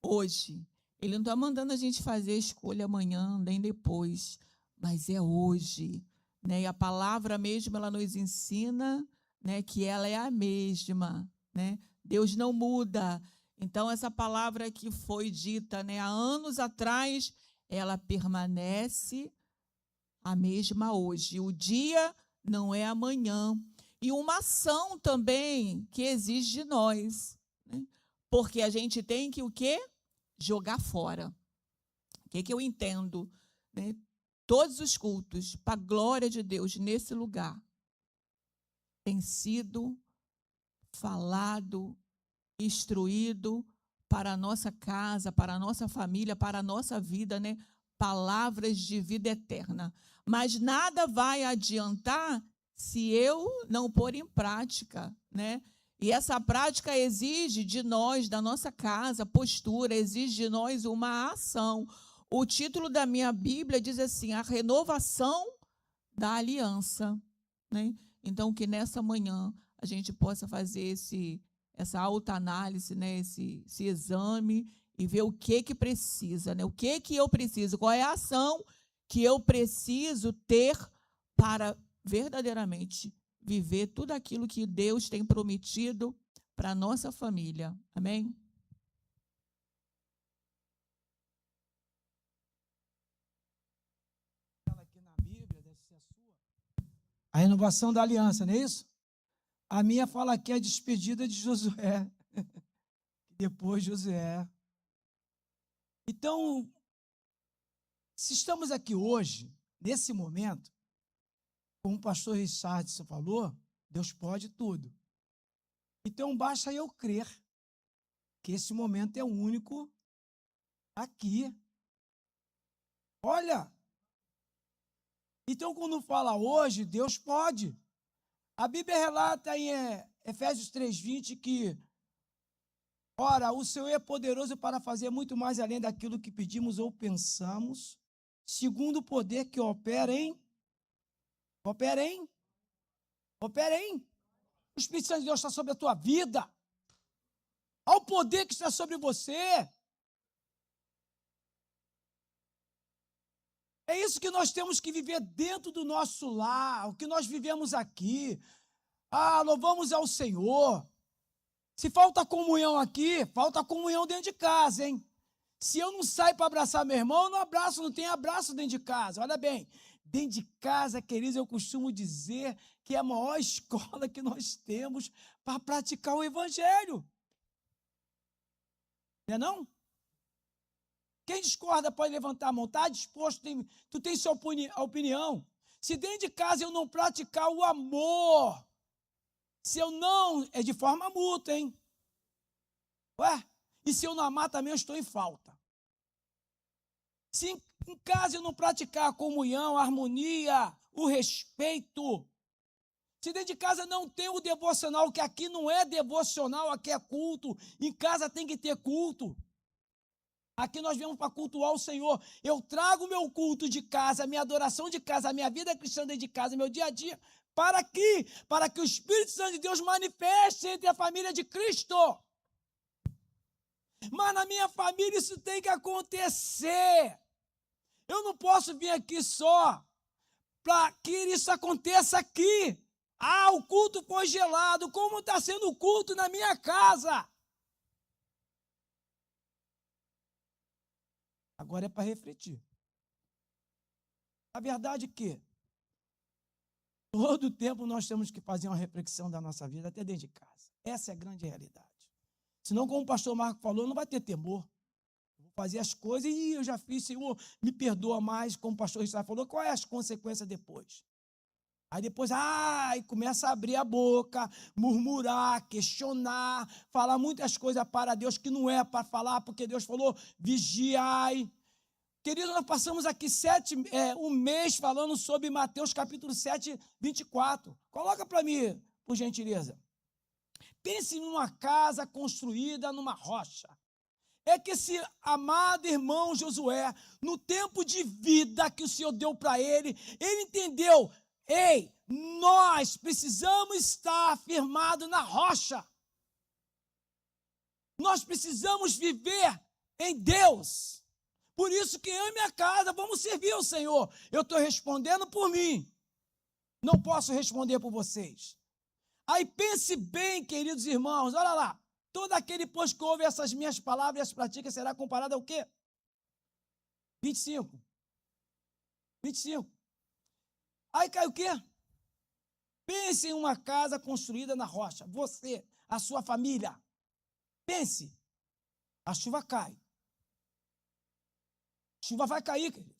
hoje. Ele não está mandando a gente fazer escolha amanhã, nem depois, mas é hoje, né? E a palavra mesmo, ela nos ensina, né, que ela é a mesma, né? Deus não muda. Então, essa palavra que foi dita, né, há anos atrás, ela permanece a mesma hoje. O dia não é amanhã. E uma ação também que exige de nós, né? Porque a gente tem que o quê? Jogar fora. O que eu entendo? Né? Todos os cultos, para a glória de Deus, nesse lugar, tem sido falado, instruído para a nossa casa, para a nossa família, para a nossa vida, né? Palavras de vida eterna. Mas nada vai adiantar se eu não pôr em prática, né? E essa prática exige de nós, da nossa casa, postura, exige de nós uma ação. O título da minha Bíblia diz assim: a renovação da aliança, né? Então, que nessa manhã a gente possa fazer essa autoanálise, né? Esse exame e ver o que precisa, né? O que eu preciso, qual é a ação que eu preciso ter para verdadeiramente viver tudo aquilo que Deus tem prometido para a nossa família. Amém? Aqui na Bíblia, deve ser a sua. A renovação da aliança, não é isso? A minha fala aqui é a despedida de Josué. Depois Josué. Então, se estamos aqui hoje, nesse momento, como o pastor Richardson falou, Deus pode tudo. Então, basta eu crer que esse momento é o único aqui. Olha, então quando fala hoje, Deus pode. A Bíblia relata em Efésios 3:20 que, ora, o Senhor é poderoso para fazer muito mais além daquilo que pedimos ou pensamos, segundo o poder que opera em. O Espírito Santo de Deus está sobre a tua vida. Olha o poder que está sobre você. É isso que nós temos que viver dentro do nosso lar, o que nós vivemos aqui. Louvamos ao Senhor. Se falta comunhão aqui, falta comunhão dentro de casa, hein? Se eu não saio para abraçar meu irmão, eu não abraço, não tem abraço dentro de casa. Olha bem, dentro de casa, queridos, eu costumo dizer que é a maior escola que nós temos para praticar o Evangelho. Não é não? Quem discorda pode levantar a mão. Está disposto, tu tem sua opinião. Se dentro de casa eu não praticar o amor, se eu não, é de forma mútua, hein? Ué? E se eu não amar também eu estou em falta. Se em casa eu não praticar a comunhão, a harmonia, o respeito, se dentro de casa não tem o devocional, que aqui não é devocional, aqui é culto, em casa tem que ter culto. Aqui nós viemos para cultuar o Senhor. Eu trago o meu culto de casa, a minha adoração de casa, a minha vida cristã dentro de casa, meu dia a dia, para quê? Para que o Espírito Santo de Deus manifeste entre a família de Cristo. Mas na minha família isso tem que acontecer. Eu não posso vir aqui só para que isso aconteça aqui. O culto foi gelado. Como está sendo o culto na minha casa? Agora é para refletir. A verdade é que todo tempo nós temos que fazer uma reflexão da nossa vida, até dentro de casa. Essa é a grande realidade. Senão, como o pastor Marco falou, não vai ter temor. Vou fazer as coisas e eu já fiz, Senhor, me perdoa mais, como o pastor Richard falou, qual é as consequências depois? Aí depois, começa a abrir a boca, murmurar, questionar, falar muitas coisas para Deus que não é para falar, porque Deus falou, vigiai. Queridos, nós passamos aqui um mês falando sobre Mateus capítulo 7, 24. Coloca para mim, por gentileza. Pense numa casa construída numa rocha. É que esse amado irmão Josué, no tempo de vida que o Senhor deu para ele entendeu, nós precisamos estar firmados na rocha. Nós precisamos viver em Deus. Por isso que eu e minha casa vamos servir ao Senhor. Eu estou respondendo por mim. Não posso responder por vocês. Aí pense bem, queridos irmãos, olha lá. Todo aquele, pois, que ouve essas minhas palavras e as pratica será comparado ao quê? 25. Aí cai o quê? Pense em uma casa construída na rocha. Você, a sua família. Pense. A chuva cai. A chuva vai cair, queridos.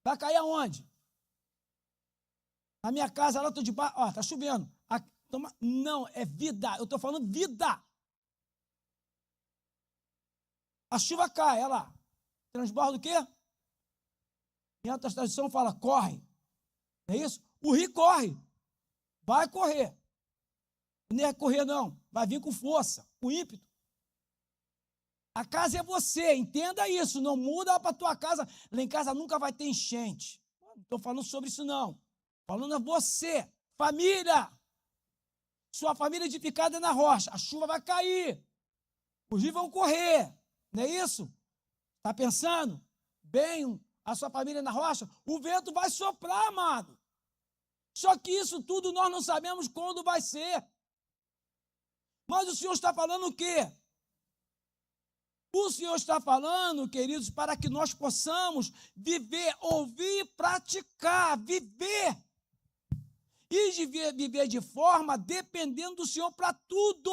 Vai cair aonde? Na minha casa, lá estou debaixo. Está chovendo. Não, é vida. Eu estou falando vida. A chuva cai, olha lá. Transborda o quê? Em outra tradução fala, corre. É isso? O rio corre. Vai correr. Não é correr, não. Vai vir com força, com ímpeto. A casa é você, entenda isso. Não muda para a tua casa. Lá em casa nunca vai ter enchente. Não estou falando sobre isso, não. Falando a você, família. Sua família edificada na rocha. A chuva vai cair. Os rios vão correr. Não é isso? Está pensando? Bem, a sua família na rocha, o vento vai soprar, amado. Só que isso tudo nós não sabemos quando vai ser. Mas o Senhor está falando o quê? O Senhor está falando, queridos, para que nós possamos viver, ouvir, praticar, viver. E viver de forma dependendo do Senhor para tudo.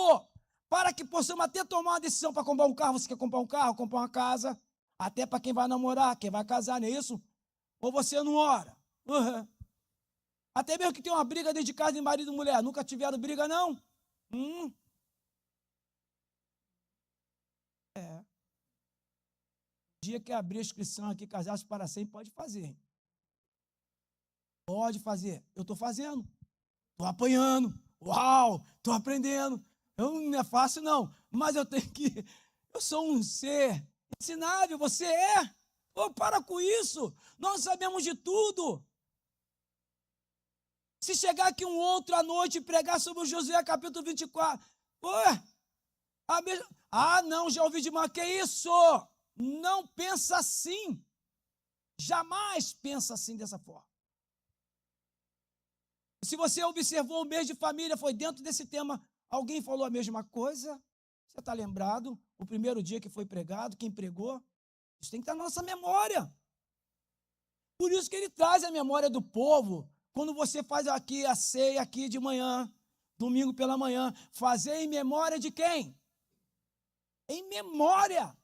Para que possamos até tomar uma decisão para comprar um carro. Você quer comprar um carro, comprar uma casa? Até para quem vai namorar, quem vai casar, não é isso? Ou você não ora? Uhum. Até mesmo que tem uma briga dentro de casa de marido e mulher. Nunca tiveram briga, não? É. O dia que abrir a inscrição aqui, casar-se para sempre, pode fazer. Pode fazer. Eu estou fazendo. Estou apanhando. Uau! Estou aprendendo. Não é fácil, não. Mas eu tenho que... Eu sou um ser ensinável. Você é. Pô, para com isso. Nós sabemos de tudo. Se chegar aqui um outro à noite e pregar sobre o Josué capítulo 24, pô, não, já ouvi demais, que isso? Não pensa assim. Jamais pensa assim dessa forma. Se você observou o mês de família, foi dentro desse tema, alguém falou a mesma coisa? Você está lembrado? O primeiro dia que foi pregado, quem pregou? Isso tem que estar na nossa memória. Por isso que ele traz a memória do povo. Quando você faz aqui a ceia aqui de manhã, domingo pela manhã, fazer em memória de quem? Em memória.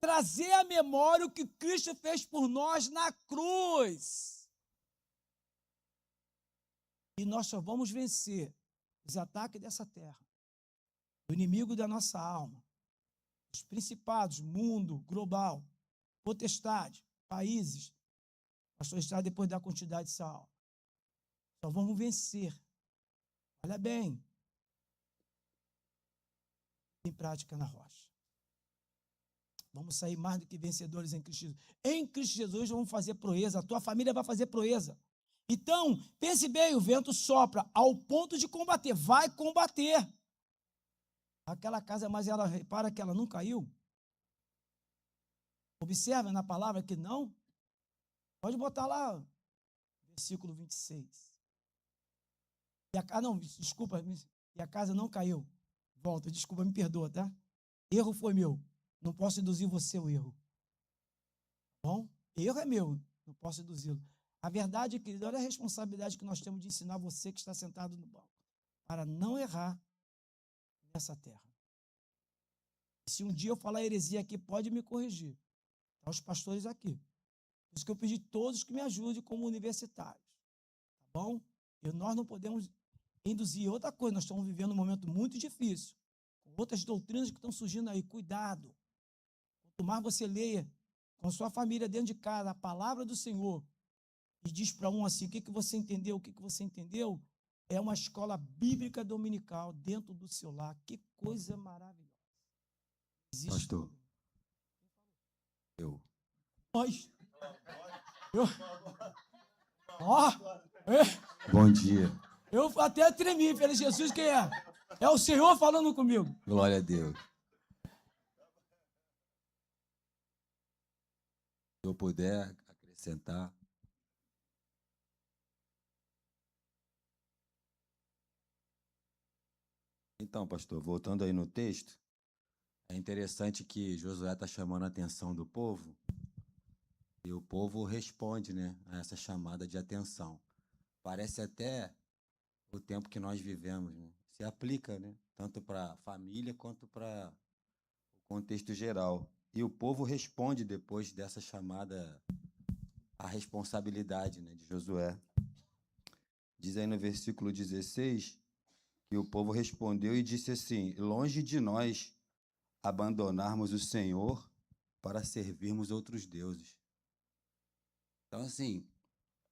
Trazer à memória o que Cristo fez por nós na cruz. E nós só vamos vencer os ataques dessa terra, o inimigo da nossa alma, os principados, mundo global, potestade, países. Pastor Estrada depois da quantidade de sal. Só vamos vencer. Olha bem. Em prática na rocha. Vamos sair mais do que vencedores em Cristo Jesus. Em Cristo Jesus vamos fazer proeza. A tua família vai fazer proeza. Então, pense bem, o vento sopra ao ponto de combater. Vai combater. Aquela casa, mas ela repara que ela não caiu. Observa na palavra que não. Pode botar lá, versículo 26. Desculpa, e a casa não caiu. Volta, desculpa, me perdoa, tá? Erro foi meu. Não posso induzir você ao erro. Bom? Erro é meu, não posso induzi-lo. A verdade, querido, olha a responsabilidade que nós temos de ensinar você que está sentado no banco, para não errar nessa terra. Se um dia eu falar heresia aqui, pode me corrigir. Tá os pastores aqui. Por isso que eu pedi a todos que me ajudem como universitários. Tá bom? Nós não podemos induzir. Outra coisa, nós estamos vivendo um momento muito difícil. Com outras doutrinas que estão surgindo aí. Cuidado. Quanto mais você leia com sua família dentro de casa a palavra do Senhor e diz para um assim, o que você entendeu, o que você entendeu, é uma escola bíblica dominical dentro do seu lar. Que coisa maravilhosa. Existe. Pastor, bom dia. Eu até tremi, falei, Jesus, quem é? É o Senhor falando comigo. Glória a Deus. Se eu puder acrescentar. Então, pastor, voltando aí no texto, é interessante que Josué está chamando a atenção do povo e o povo responde, né, a essa chamada de atenção. Parece até o tempo que nós vivemos, né? Se aplica, né, tanto para a família quanto para o contexto geral. E o povo responde depois dessa chamada à responsabilidade, né, de Josué. Diz aí no versículo 16 que o povo respondeu e disse assim: longe de nós abandonarmos o Senhor para servirmos outros deuses. Então, assim,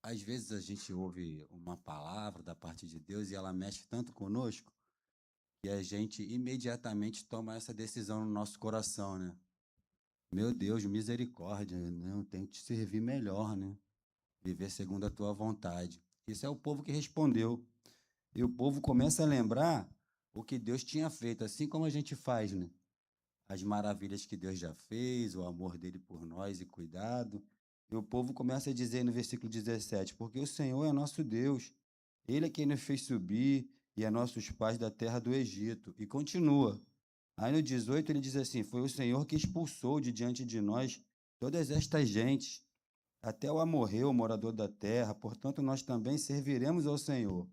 às vezes a gente ouve uma palavra da parte de Deus e ela mexe tanto conosco e a gente imediatamente toma essa decisão no nosso coração, né? Meu Deus, misericórdia, né? Eu tenho que te servir melhor, né? Viver segundo a tua vontade. Isso é o povo que respondeu. E o povo começa a lembrar o que Deus tinha feito, assim como a gente faz, né? As maravilhas que Deus já fez, o amor dele por nós e cuidado. E o povo começa a dizer no versículo 17: porque o Senhor é nosso Deus, ele é quem nos fez subir e a nossos pais da terra do Egito. E continua. Aí no 18 ele diz assim: foi o Senhor que expulsou de diante de nós todas estas gentes, até o amorreu, o morador da terra, portanto nós também serviremos ao Senhor.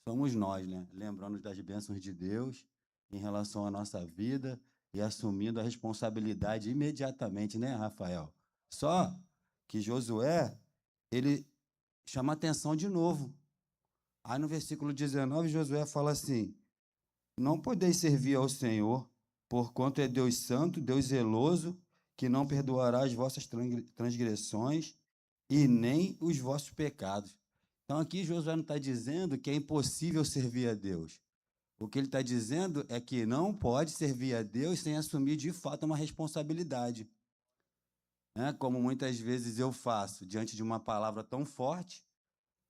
Somos nós, né? Lembrando das bênçãos de Deus em relação à nossa vida e assumindo a responsabilidade imediatamente, né, Rafael? Só que Josué, ele chama atenção de novo. Aí no versículo 19, Josué fala assim: não podeis servir ao Senhor, porquanto é Deus santo, Deus zeloso, que não perdoará as vossas transgressões e nem os vossos pecados. Então aqui Josué não está dizendo que é impossível servir a Deus. O que ele está dizendo é que não pode servir a Deus sem assumir de fato uma responsabilidade. Né? Como muitas vezes eu faço diante de uma palavra tão forte,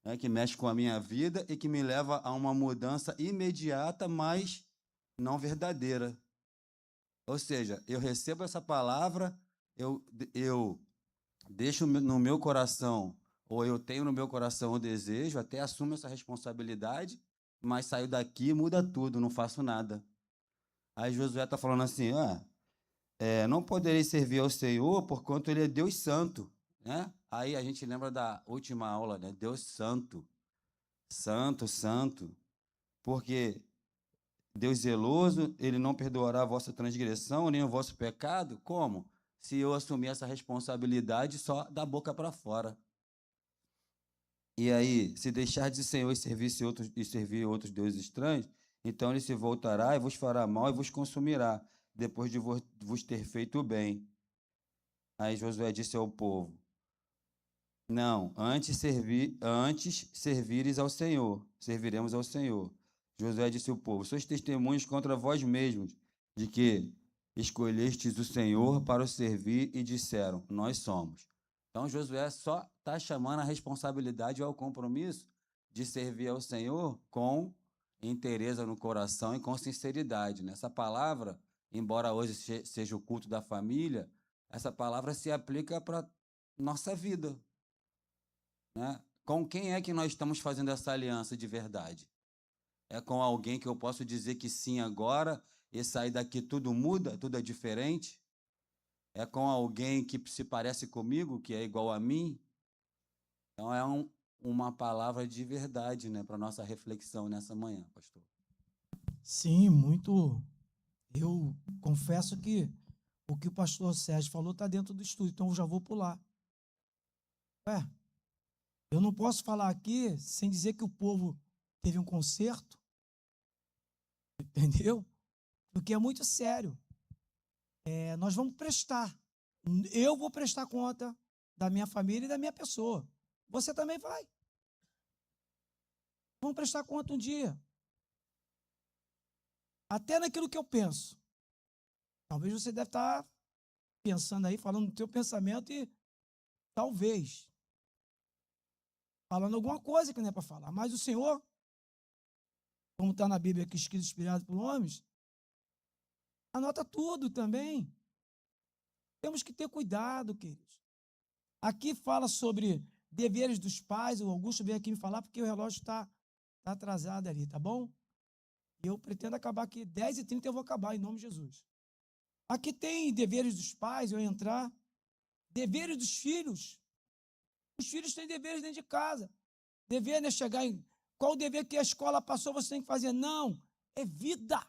né, que mexe com a minha vida e que me leva a uma mudança imediata, mas não verdadeira. Ou seja, eu recebo essa palavra, eu deixo no meu coração, ou eu tenho no meu coração o desejo, até assumo essa responsabilidade, mas saio daqui, muda tudo, não faço nada. Aí Josué está falando assim: não poderei servir ao Senhor, porquanto Ele é Deus santo. Né? Aí a gente lembra da última aula, né? Deus santo, santo, santo, porque Deus zeloso, Ele não perdoará a vossa transgressão, nem o vosso pecado. Como? Se eu assumir essa responsabilidade só da boca para fora. E aí, se deixar de Senhor e servir outros deuses estranhos, então ele se voltará e vos fará mal e vos consumirá, depois de vos ter feito o bem. Aí Josué disse ao povo: não, antes servires ao Senhor, serviremos ao Senhor. Josué disse ao povo: sois testemunhos contra vós mesmos, de que escolhestes o Senhor para o servir, e disseram: nós somos. Então Josué só está chamando a responsabilidade ao compromisso de servir ao Senhor com inteireza no coração e com sinceridade. Nessa palavra, embora hoje seja o culto da família, essa palavra se aplica para nossa vida. Né? Com quem é que nós estamos fazendo essa aliança de verdade? É com alguém que eu posso dizer que sim agora e sair daqui tudo muda, tudo é diferente? É com alguém que se parece comigo, que é igual a mim? Então é uma palavra de verdade, né, para nossa reflexão nessa manhã, pastor. Sim, muito. Eu confesso que o que o pastor Sérgio falou está dentro do estudo, então eu já vou pular. Eu não posso falar aqui sem dizer que o povo teve um conserto, entendeu? Porque é muito sério. Nós vamos prestar. Eu vou prestar conta da minha família e da minha pessoa. Você também vai. Vamos prestar conta um dia. Até naquilo que eu penso. Talvez você deve estar pensando aí, falando do teu pensamento e talvez falando alguma coisa que não é para falar. Mas o Senhor, como está na Bíblia aqui escrito, inspirado por homens, anota tudo também. Temos que ter cuidado, queridos. Aqui fala sobre deveres dos pais. O Augusto veio aqui me falar porque o relógio está atrasado ali, tá bom? E eu pretendo acabar aqui, 10h30 eu vou acabar, em nome de Jesus. Aqui tem deveres dos pais, eu entrar. Deveres dos filhos. Os filhos têm deveres dentro de casa. Dever, né, chegar em... Qual o dever que a escola passou, você tem que fazer? Não, é vida.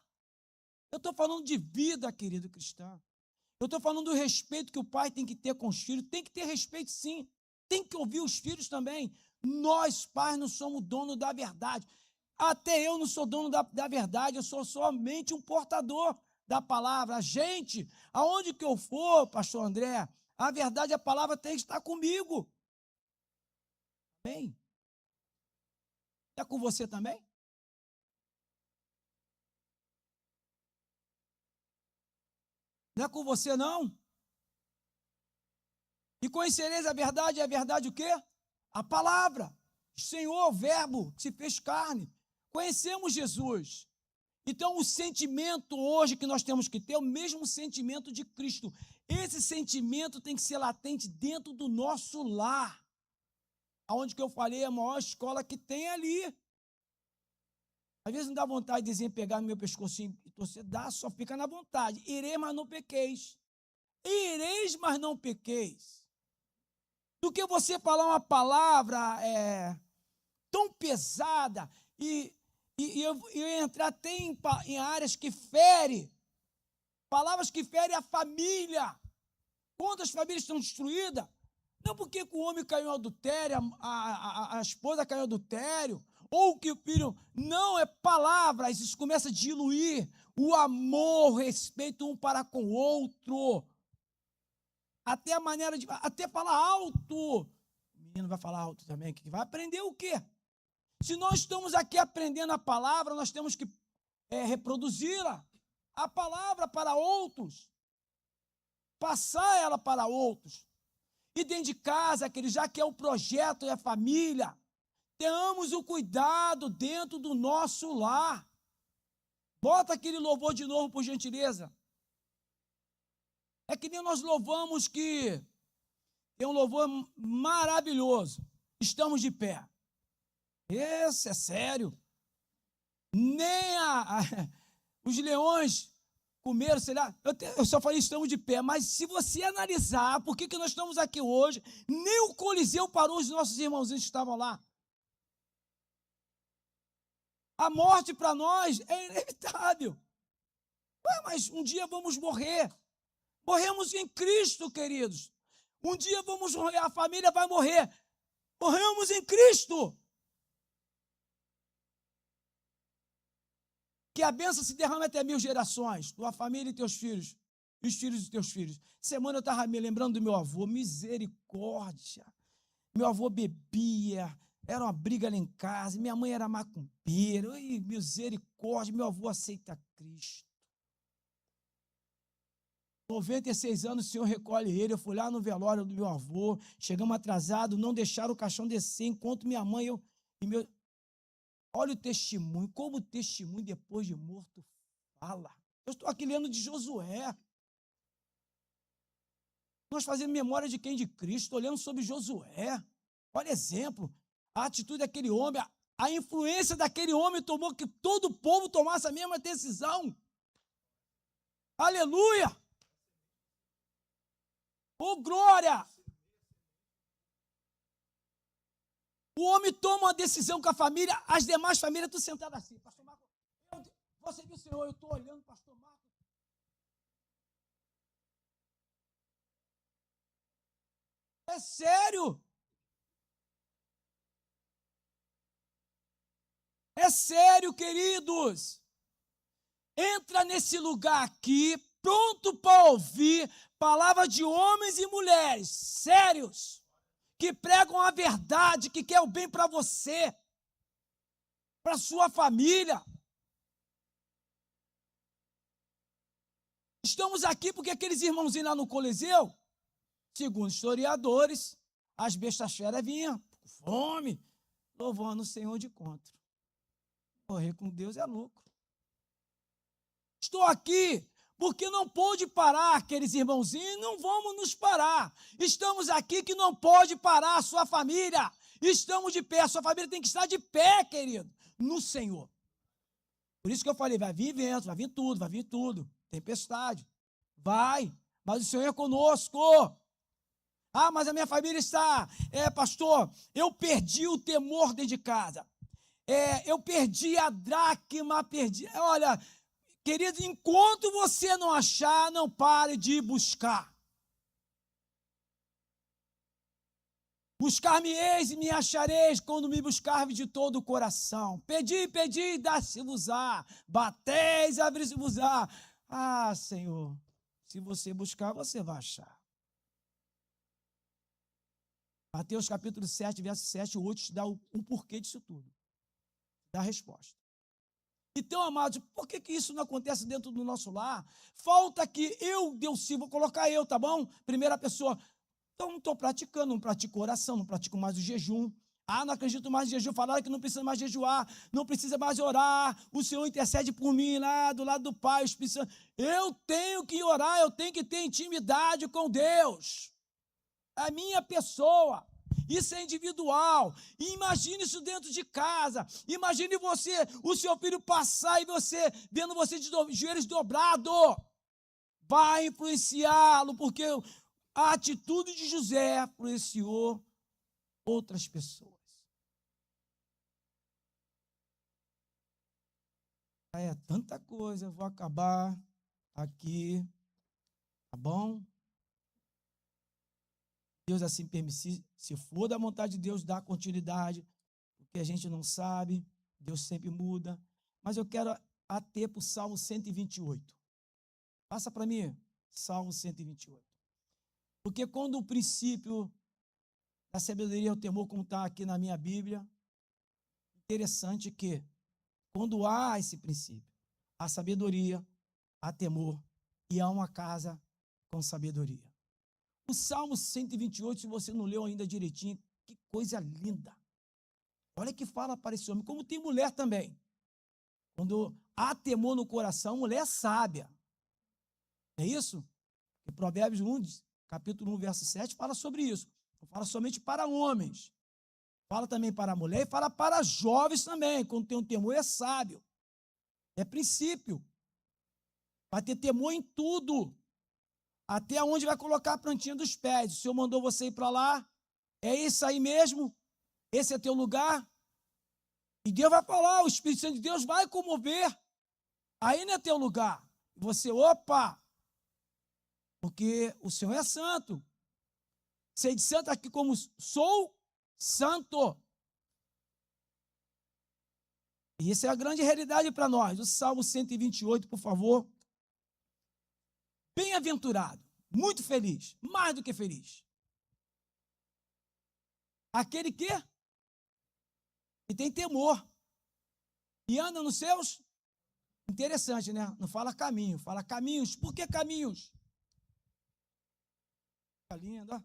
Eu estou falando de vida, querido cristão. Eu estou falando do respeito que o pai tem que ter com os filhos. Tem que ter respeito, sim. Tem que ouvir os filhos também. Nós, pais, não somos dono da verdade. Até eu não sou dono da verdade, eu sou somente um portador da palavra. A gente, aonde que eu for, pastor André, a verdade, a palavra tem que estar comigo. Amém? É com você também? Não é com você, não. E conhecereis a verdade o quê? A palavra. Senhor, o verbo que se fez carne. Conhecemos Jesus. Então, o sentimento hoje que nós temos que ter é o mesmo sentimento de Cristo. Esse sentimento tem que ser latente dentro do nosso lar. Aonde que eu falei, é a maior escola que tem ali. Às vezes não dá vontade de dizer, pegar no meu pescocinho e torcer, dá, só fica na vontade. Ireis, mas não pequeis. Ireis, mas não pequeis. Do que você falar uma palavra tão pesada e eu entrar até em áreas que ferem, palavras que ferem a família. Quantas famílias estão destruídas? Não porque o homem caiu em adultério, a esposa caiu em adultério, ou que o filho. Não, é palavras, isso começa a diluir o amor, o respeito um para com o outro. Até a maneira de. Até falar alto. O menino vai falar alto também, que vai aprender o quê? Se nós estamos aqui aprendendo a palavra, nós temos que reproduzi-la. A palavra para outros. Passar ela para outros. E dentro de casa, já que é o projeto e a família, tenhamos o cuidado dentro do nosso lar. Bota aquele louvor de novo, por gentileza. É que nem nós louvamos que é um louvor maravilhoso. Estamos de pé. Esse é sério. Nem os leões comeram, sei lá. Eu só falei estamos de pé, mas se você analisar por que nós estamos aqui hoje, nem o Coliseu parou os nossos irmãozinhos que estavam lá. A morte para nós é inevitável. Ué, mas um dia vamos morrer. Morremos em Cristo, queridos. Um dia vamos morrer, a família vai morrer. Morremos em Cristo. Que a bênção se derrame até 1000 gerações, tua família e teus filhos, e os filhos dos teus filhos. Semana eu estava me lembrando do meu avô, misericórdia. Meu avô bebia, era uma briga lá em casa, minha mãe era macumbeira, e misericórdia, meu avô aceita Cristo. 96 anos, o Senhor recolhe ele, eu fui lá no velório do meu avô, chegamos atrasados, não deixaram o caixão descer, enquanto minha mãe e meu... Olha o testemunho, como o testemunho depois de morto fala. Eu estou aqui lendo de Josué. Nós fazendo memória de quem? De Cristo, olhando sobre Josué. Olha exemplo, a atitude daquele homem, a influência daquele homem tomou que todo o povo tomasse a mesma decisão. Aleluia! Oh, glória! O homem toma uma decisão com a família, as demais famílias estão sentadas assim. Pastor Marcos, você viu, Senhor, eu estou olhando, pastor Marcos. É sério? É sério, queridos. Entra nesse lugar aqui, pronto para ouvir palavras de homens e mulheres sérios, que pregam a verdade, que quer o bem para você, para sua família. Estamos aqui porque aqueles irmãozinhos lá no Coliseu, segundo historiadores, as bestas feras vinham com fome, louvando o Senhor de contra. Morrer com Deus é lucro. Estou aqui porque não pôde parar aqueles irmãozinhos, não vamos nos parar. Estamos aqui que não pode parar a sua família. Estamos de pé, a sua família tem que estar de pé, querido, no Senhor. Por isso que eu falei, vai vir vento, vai vir tudo, tempestade. Vai, mas o Senhor é conosco. Ah, mas a minha família está, pastor, eu perdi o temor dentro de casa. Eu perdi a dracma, olha... Querido, enquanto você não achar, não pare de buscar. Buscar-me-eis e me achareis quando me buscar de todo o coração. Pedi, pedi, dá-se-vos-á. Bateis, abri-se-vos-á. Ah, Senhor, se você buscar, você vai achar. Mateus capítulo 7, verso 7 e 8 te dá o porquê disso tudo. Dá a resposta. Então, amados, por que isso não acontece dentro do nosso lar? Falta que eu, Deus, vou colocar eu, tá bom? Primeira pessoa. Então, não estou praticando, não pratico oração, não pratico mais o jejum. Ah, não acredito mais em jejum. Falaram que não precisa mais jejuar, não precisa mais orar. O Senhor intercede por mim lá do lado do Pai. Eu tenho que orar, eu tenho que ter intimidade com Deus. A minha pessoa. Isso é individual. E imagine isso dentro de casa. Imagine você, o seu filho passar e você, vendo você de joelhos dobrados. Vai influenciá-lo, porque a atitude de José influenciou outras pessoas. É tanta coisa, eu vou acabar aqui, tá bom? Deus assim permitir, se for da vontade de Deus, dá continuidade, porque a gente não sabe, Deus sempre muda. Mas eu quero ater para o Salmo 128. Passa para mim, Salmo 128. Porque quando o princípio da sabedoria é o temor, como está aqui na minha Bíblia, interessante que quando há esse princípio, há sabedoria, há temor e há uma casa com sabedoria. O Salmo 128, se você não leu ainda direitinho, que coisa linda. Olha que fala para esse homem, como tem mulher também. Quando há temor no coração, mulher é sábia. É isso? E Provérbios 1, capítulo 1, verso 7, fala sobre isso. Não fala somente para homens. Fala também para a mulher e fala para jovens também. Quando tem um temor, é sábio. É princípio. Vai ter temor em tudo. Até onde vai colocar a plantinha dos pés. O Senhor mandou você ir para lá. É isso aí mesmo? Esse é teu lugar? E Deus vai falar, o Espírito Santo de Deus vai comover. Aí não é teu lugar. Você, opa! Porque o Senhor é santo. Ser de santo aqui como sou santo. E essa é a grande realidade para nós. O Salmo 128, por favor. Bem-aventurado, muito feliz, mais do que feliz. Aquele que tem temor e anda nos seus. Interessante, né? Não fala caminho, fala caminhos. Por que caminhos? Fica lindo, ó.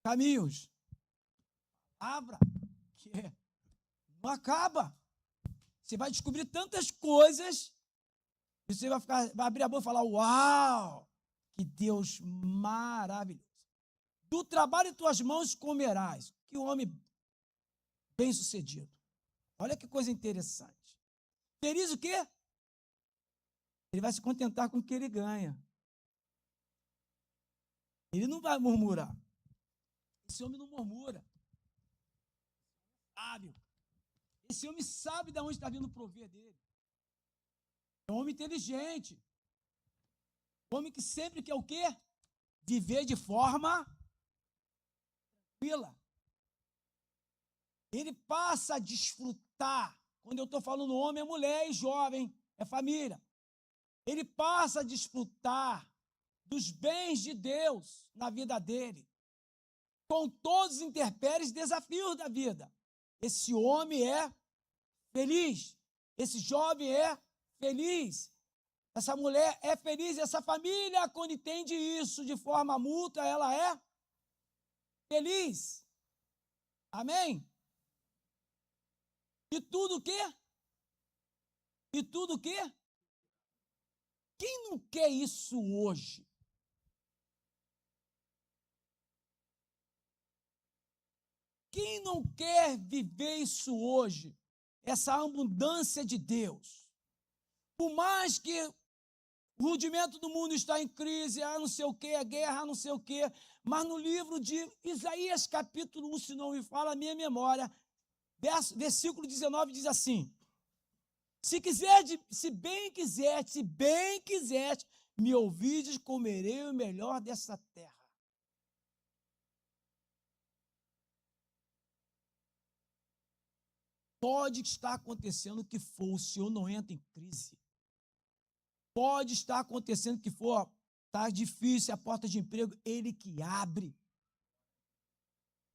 Caminhos. Abra, que não acaba. Você vai descobrir tantas coisas, e você vai abrir a boca e falar, uau, que Deus maravilhoso. Do trabalho de tuas mãos comerás. Que homem bem-sucedido. Olha que coisa interessante. Feliz o quê? Ele vai se contentar com o que ele ganha. Ele não vai murmurar. Esse homem não murmura. Sábio. Esse homem sabe de onde está vindo o prover dele. É um homem inteligente. Um homem que sempre quer o quê? Viver de forma tranquila. Ele passa a desfrutar. Quando eu estou falando homem, é mulher e jovem, é família. Ele passa a desfrutar dos bens de Deus na vida dele, com todos os intempéries e desafios da vida. Esse homem é feliz, esse jovem é feliz, essa mulher é feliz, essa família, quando entende isso de forma mútua, ela é feliz. Amém? E tudo o quê? E tudo o quê? Quem não quer isso hoje? Quem não quer viver isso hoje? Essa abundância de Deus. Por mais que o rudimento do mundo está em crise, não sei o quê, a guerra, não sei o quê, mas no livro de Isaías, capítulo 1, se não me fala a minha memória, versículo 19 diz assim, se bem quiser, me ouvides, comerei o melhor dessa terra. Pode estar acontecendo o que for, o Senhor não entra em crise. Pode estar acontecendo o que for, está difícil a porta de emprego, Ele que abre.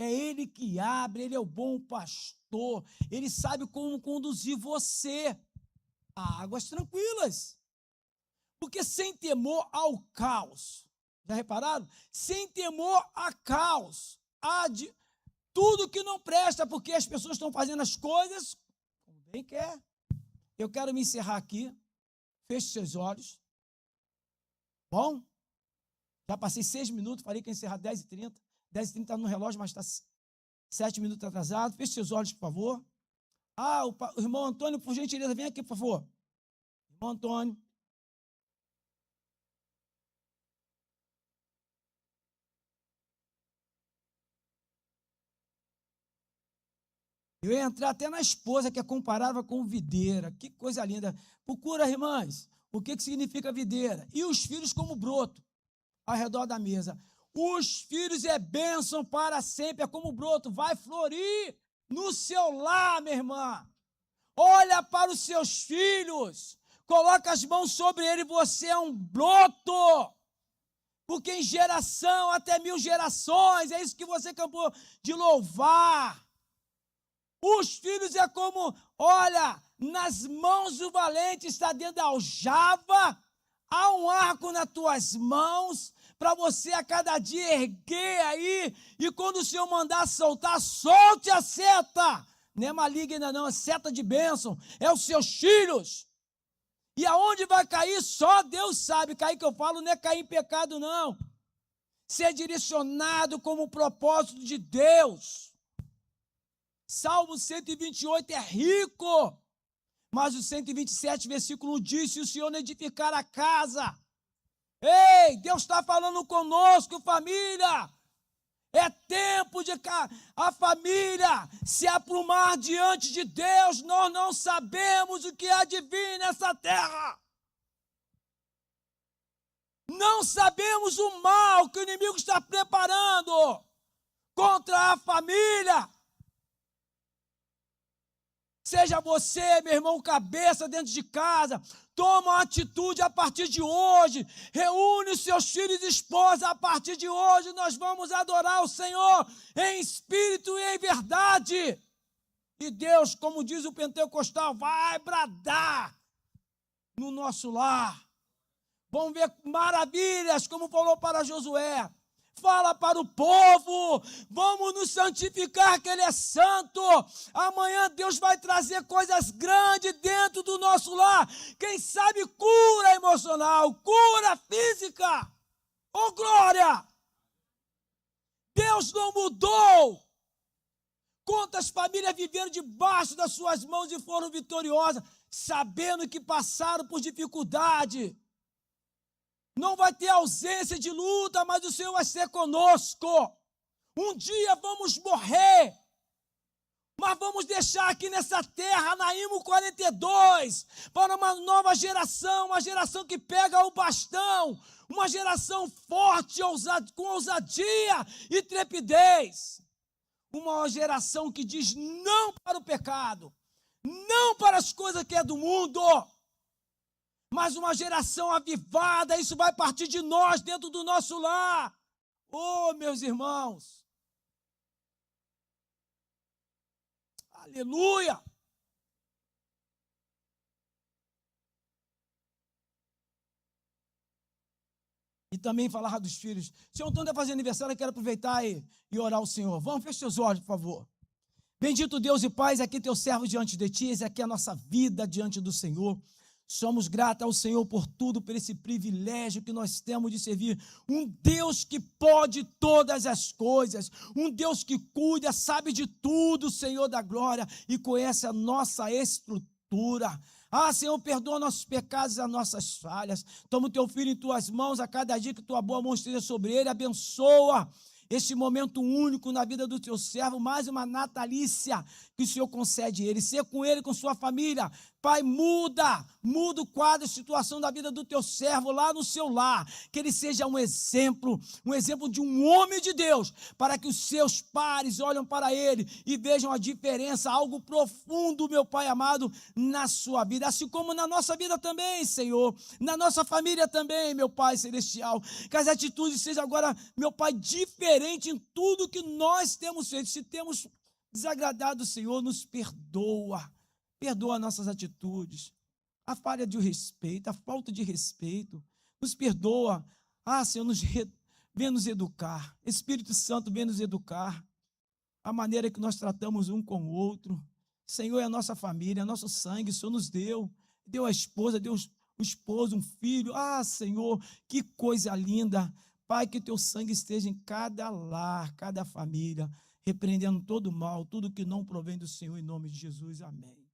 É Ele que abre, Ele é o bom pastor. pastor, ele sabe como conduzir você a águas tranquilas. Porque sem temor ao caos, já repararam? Sem temor a caos, tudo que não presta, porque as pessoas estão fazendo as coisas como bem quer. Eu quero me encerrar aqui. Feche seus olhos. Bom? Já passei 6 minutos, falei que ia encerrar 10h30. 10h30 está no relógio, mas está 7 minutos atrasado. Feche seus olhos, por favor. O irmão Antônio, por gentileza, vem aqui, por favor. Irmão Antônio. Eu ia entrar até na esposa, que é comparável com videira. Que coisa linda. Procura, irmãs, o que significa videira. E os filhos como broto, ao redor da mesa. Os filhos é bênção para sempre, é como broto, vai florir no seu lar, minha irmã. Olha para os seus filhos, coloca as mãos sobre ele, você é um broto. Porque em geração, até 1000 gerações, é isso que você acabou de louvar. Os filhos é como, olha, nas mãos do valente está dentro da aljava, há um arco nas tuas mãos, para você a cada dia erguer aí, e quando o Senhor mandar soltar, solte a seta. Não é maligna não, é seta de bênção, é os seus filhos. E aonde vai cair, só Deus sabe. Cair que eu falo não é cair em pecado não. Ser direcionado como o propósito de Deus. Salmo 128 é rico, mas o 127, versículo 1 diz, se o Senhor não edificar a casa, ei, Deus está falando conosco, família, é tempo de a família se aprumar diante de Deus, nós não sabemos o que há de vir nessa terra, não sabemos o mal que o inimigo está preparando contra a família. Seja você, meu irmão, cabeça dentro de casa, toma uma atitude a partir de hoje, reúne os seus filhos e esposa, a partir de hoje nós vamos adorar o Senhor em espírito e em verdade. E Deus, como diz o pentecostal, vai bradar no nosso lar. Vamos ver maravilhas, como falou para Josué. Fala para o povo, vamos nos santificar que Ele é santo. Amanhã Deus vai trazer coisas grandes dentro do nosso lar. Quem sabe cura emocional, cura física. Oh glória! Deus não mudou. Quantas famílias viveram debaixo das suas mãos e foram vitoriosas, sabendo que passaram por dificuldade. Não vai ter ausência de luta, mas o Senhor vai ser conosco. Um dia vamos morrer, mas vamos deixar aqui nessa terra, Anaímo 42, para uma nova geração, uma geração que pega o bastão, uma geração forte, com ousadia e trepidez. Uma geração que diz não para o pecado, não para as coisas que é do mundo, mas uma geração avivada, isso vai partir de nós, dentro do nosso lar. Oh, meus irmãos. Aleluia. E também falar dos filhos. O senhor Antônio está fazendo aniversário, eu quero aproveitar e orar ao Senhor. Vamos, feche seus olhos, por favor. Bendito Deus e Pai, aqui teu servo diante de ti, essa aqui é a nossa vida diante do Senhor. Somos gratos ao Senhor por tudo, por esse privilégio que nós temos de servir um Deus que pode todas as coisas, um Deus que cuida, sabe de tudo, Senhor da glória, e conhece a nossa estrutura. Senhor, perdoa nossos pecados e as nossas falhas. Toma o teu filho em tuas mãos a cada dia que tua boa mão esteja sobre ele, abençoa este momento único na vida do teu servo, mais uma natalícia que o Senhor concede a ele, ser com ele, com sua família. Pai, muda o quadro, a situação da vida do teu servo lá no seu lar, que ele seja um exemplo de um homem de Deus, para que os seus pares olhem para ele e vejam a diferença, algo profundo, meu Pai amado, na sua vida, assim como na nossa vida também, Senhor, na nossa família também, meu Pai celestial, que as atitudes sejam agora, meu Pai, diferentes em tudo que nós temos feito. Se temos desagradar do Senhor, nos perdoa. Perdoa nossas atitudes, a falha de respeito, a falta de respeito. Nos perdoa. Senhor, vem nos educar. Espírito Santo, vem nos educar. A maneira que nós tratamos um com o outro. Senhor, é a nossa família, é nosso sangue, o Senhor nos deu. Deu a esposa, deu o esposo, um filho. Senhor, que coisa linda. Pai, que o teu sangue esteja em cada lar, cada família, repreendendo todo o mal, tudo que não provém do Senhor, em nome de Jesus. Amém.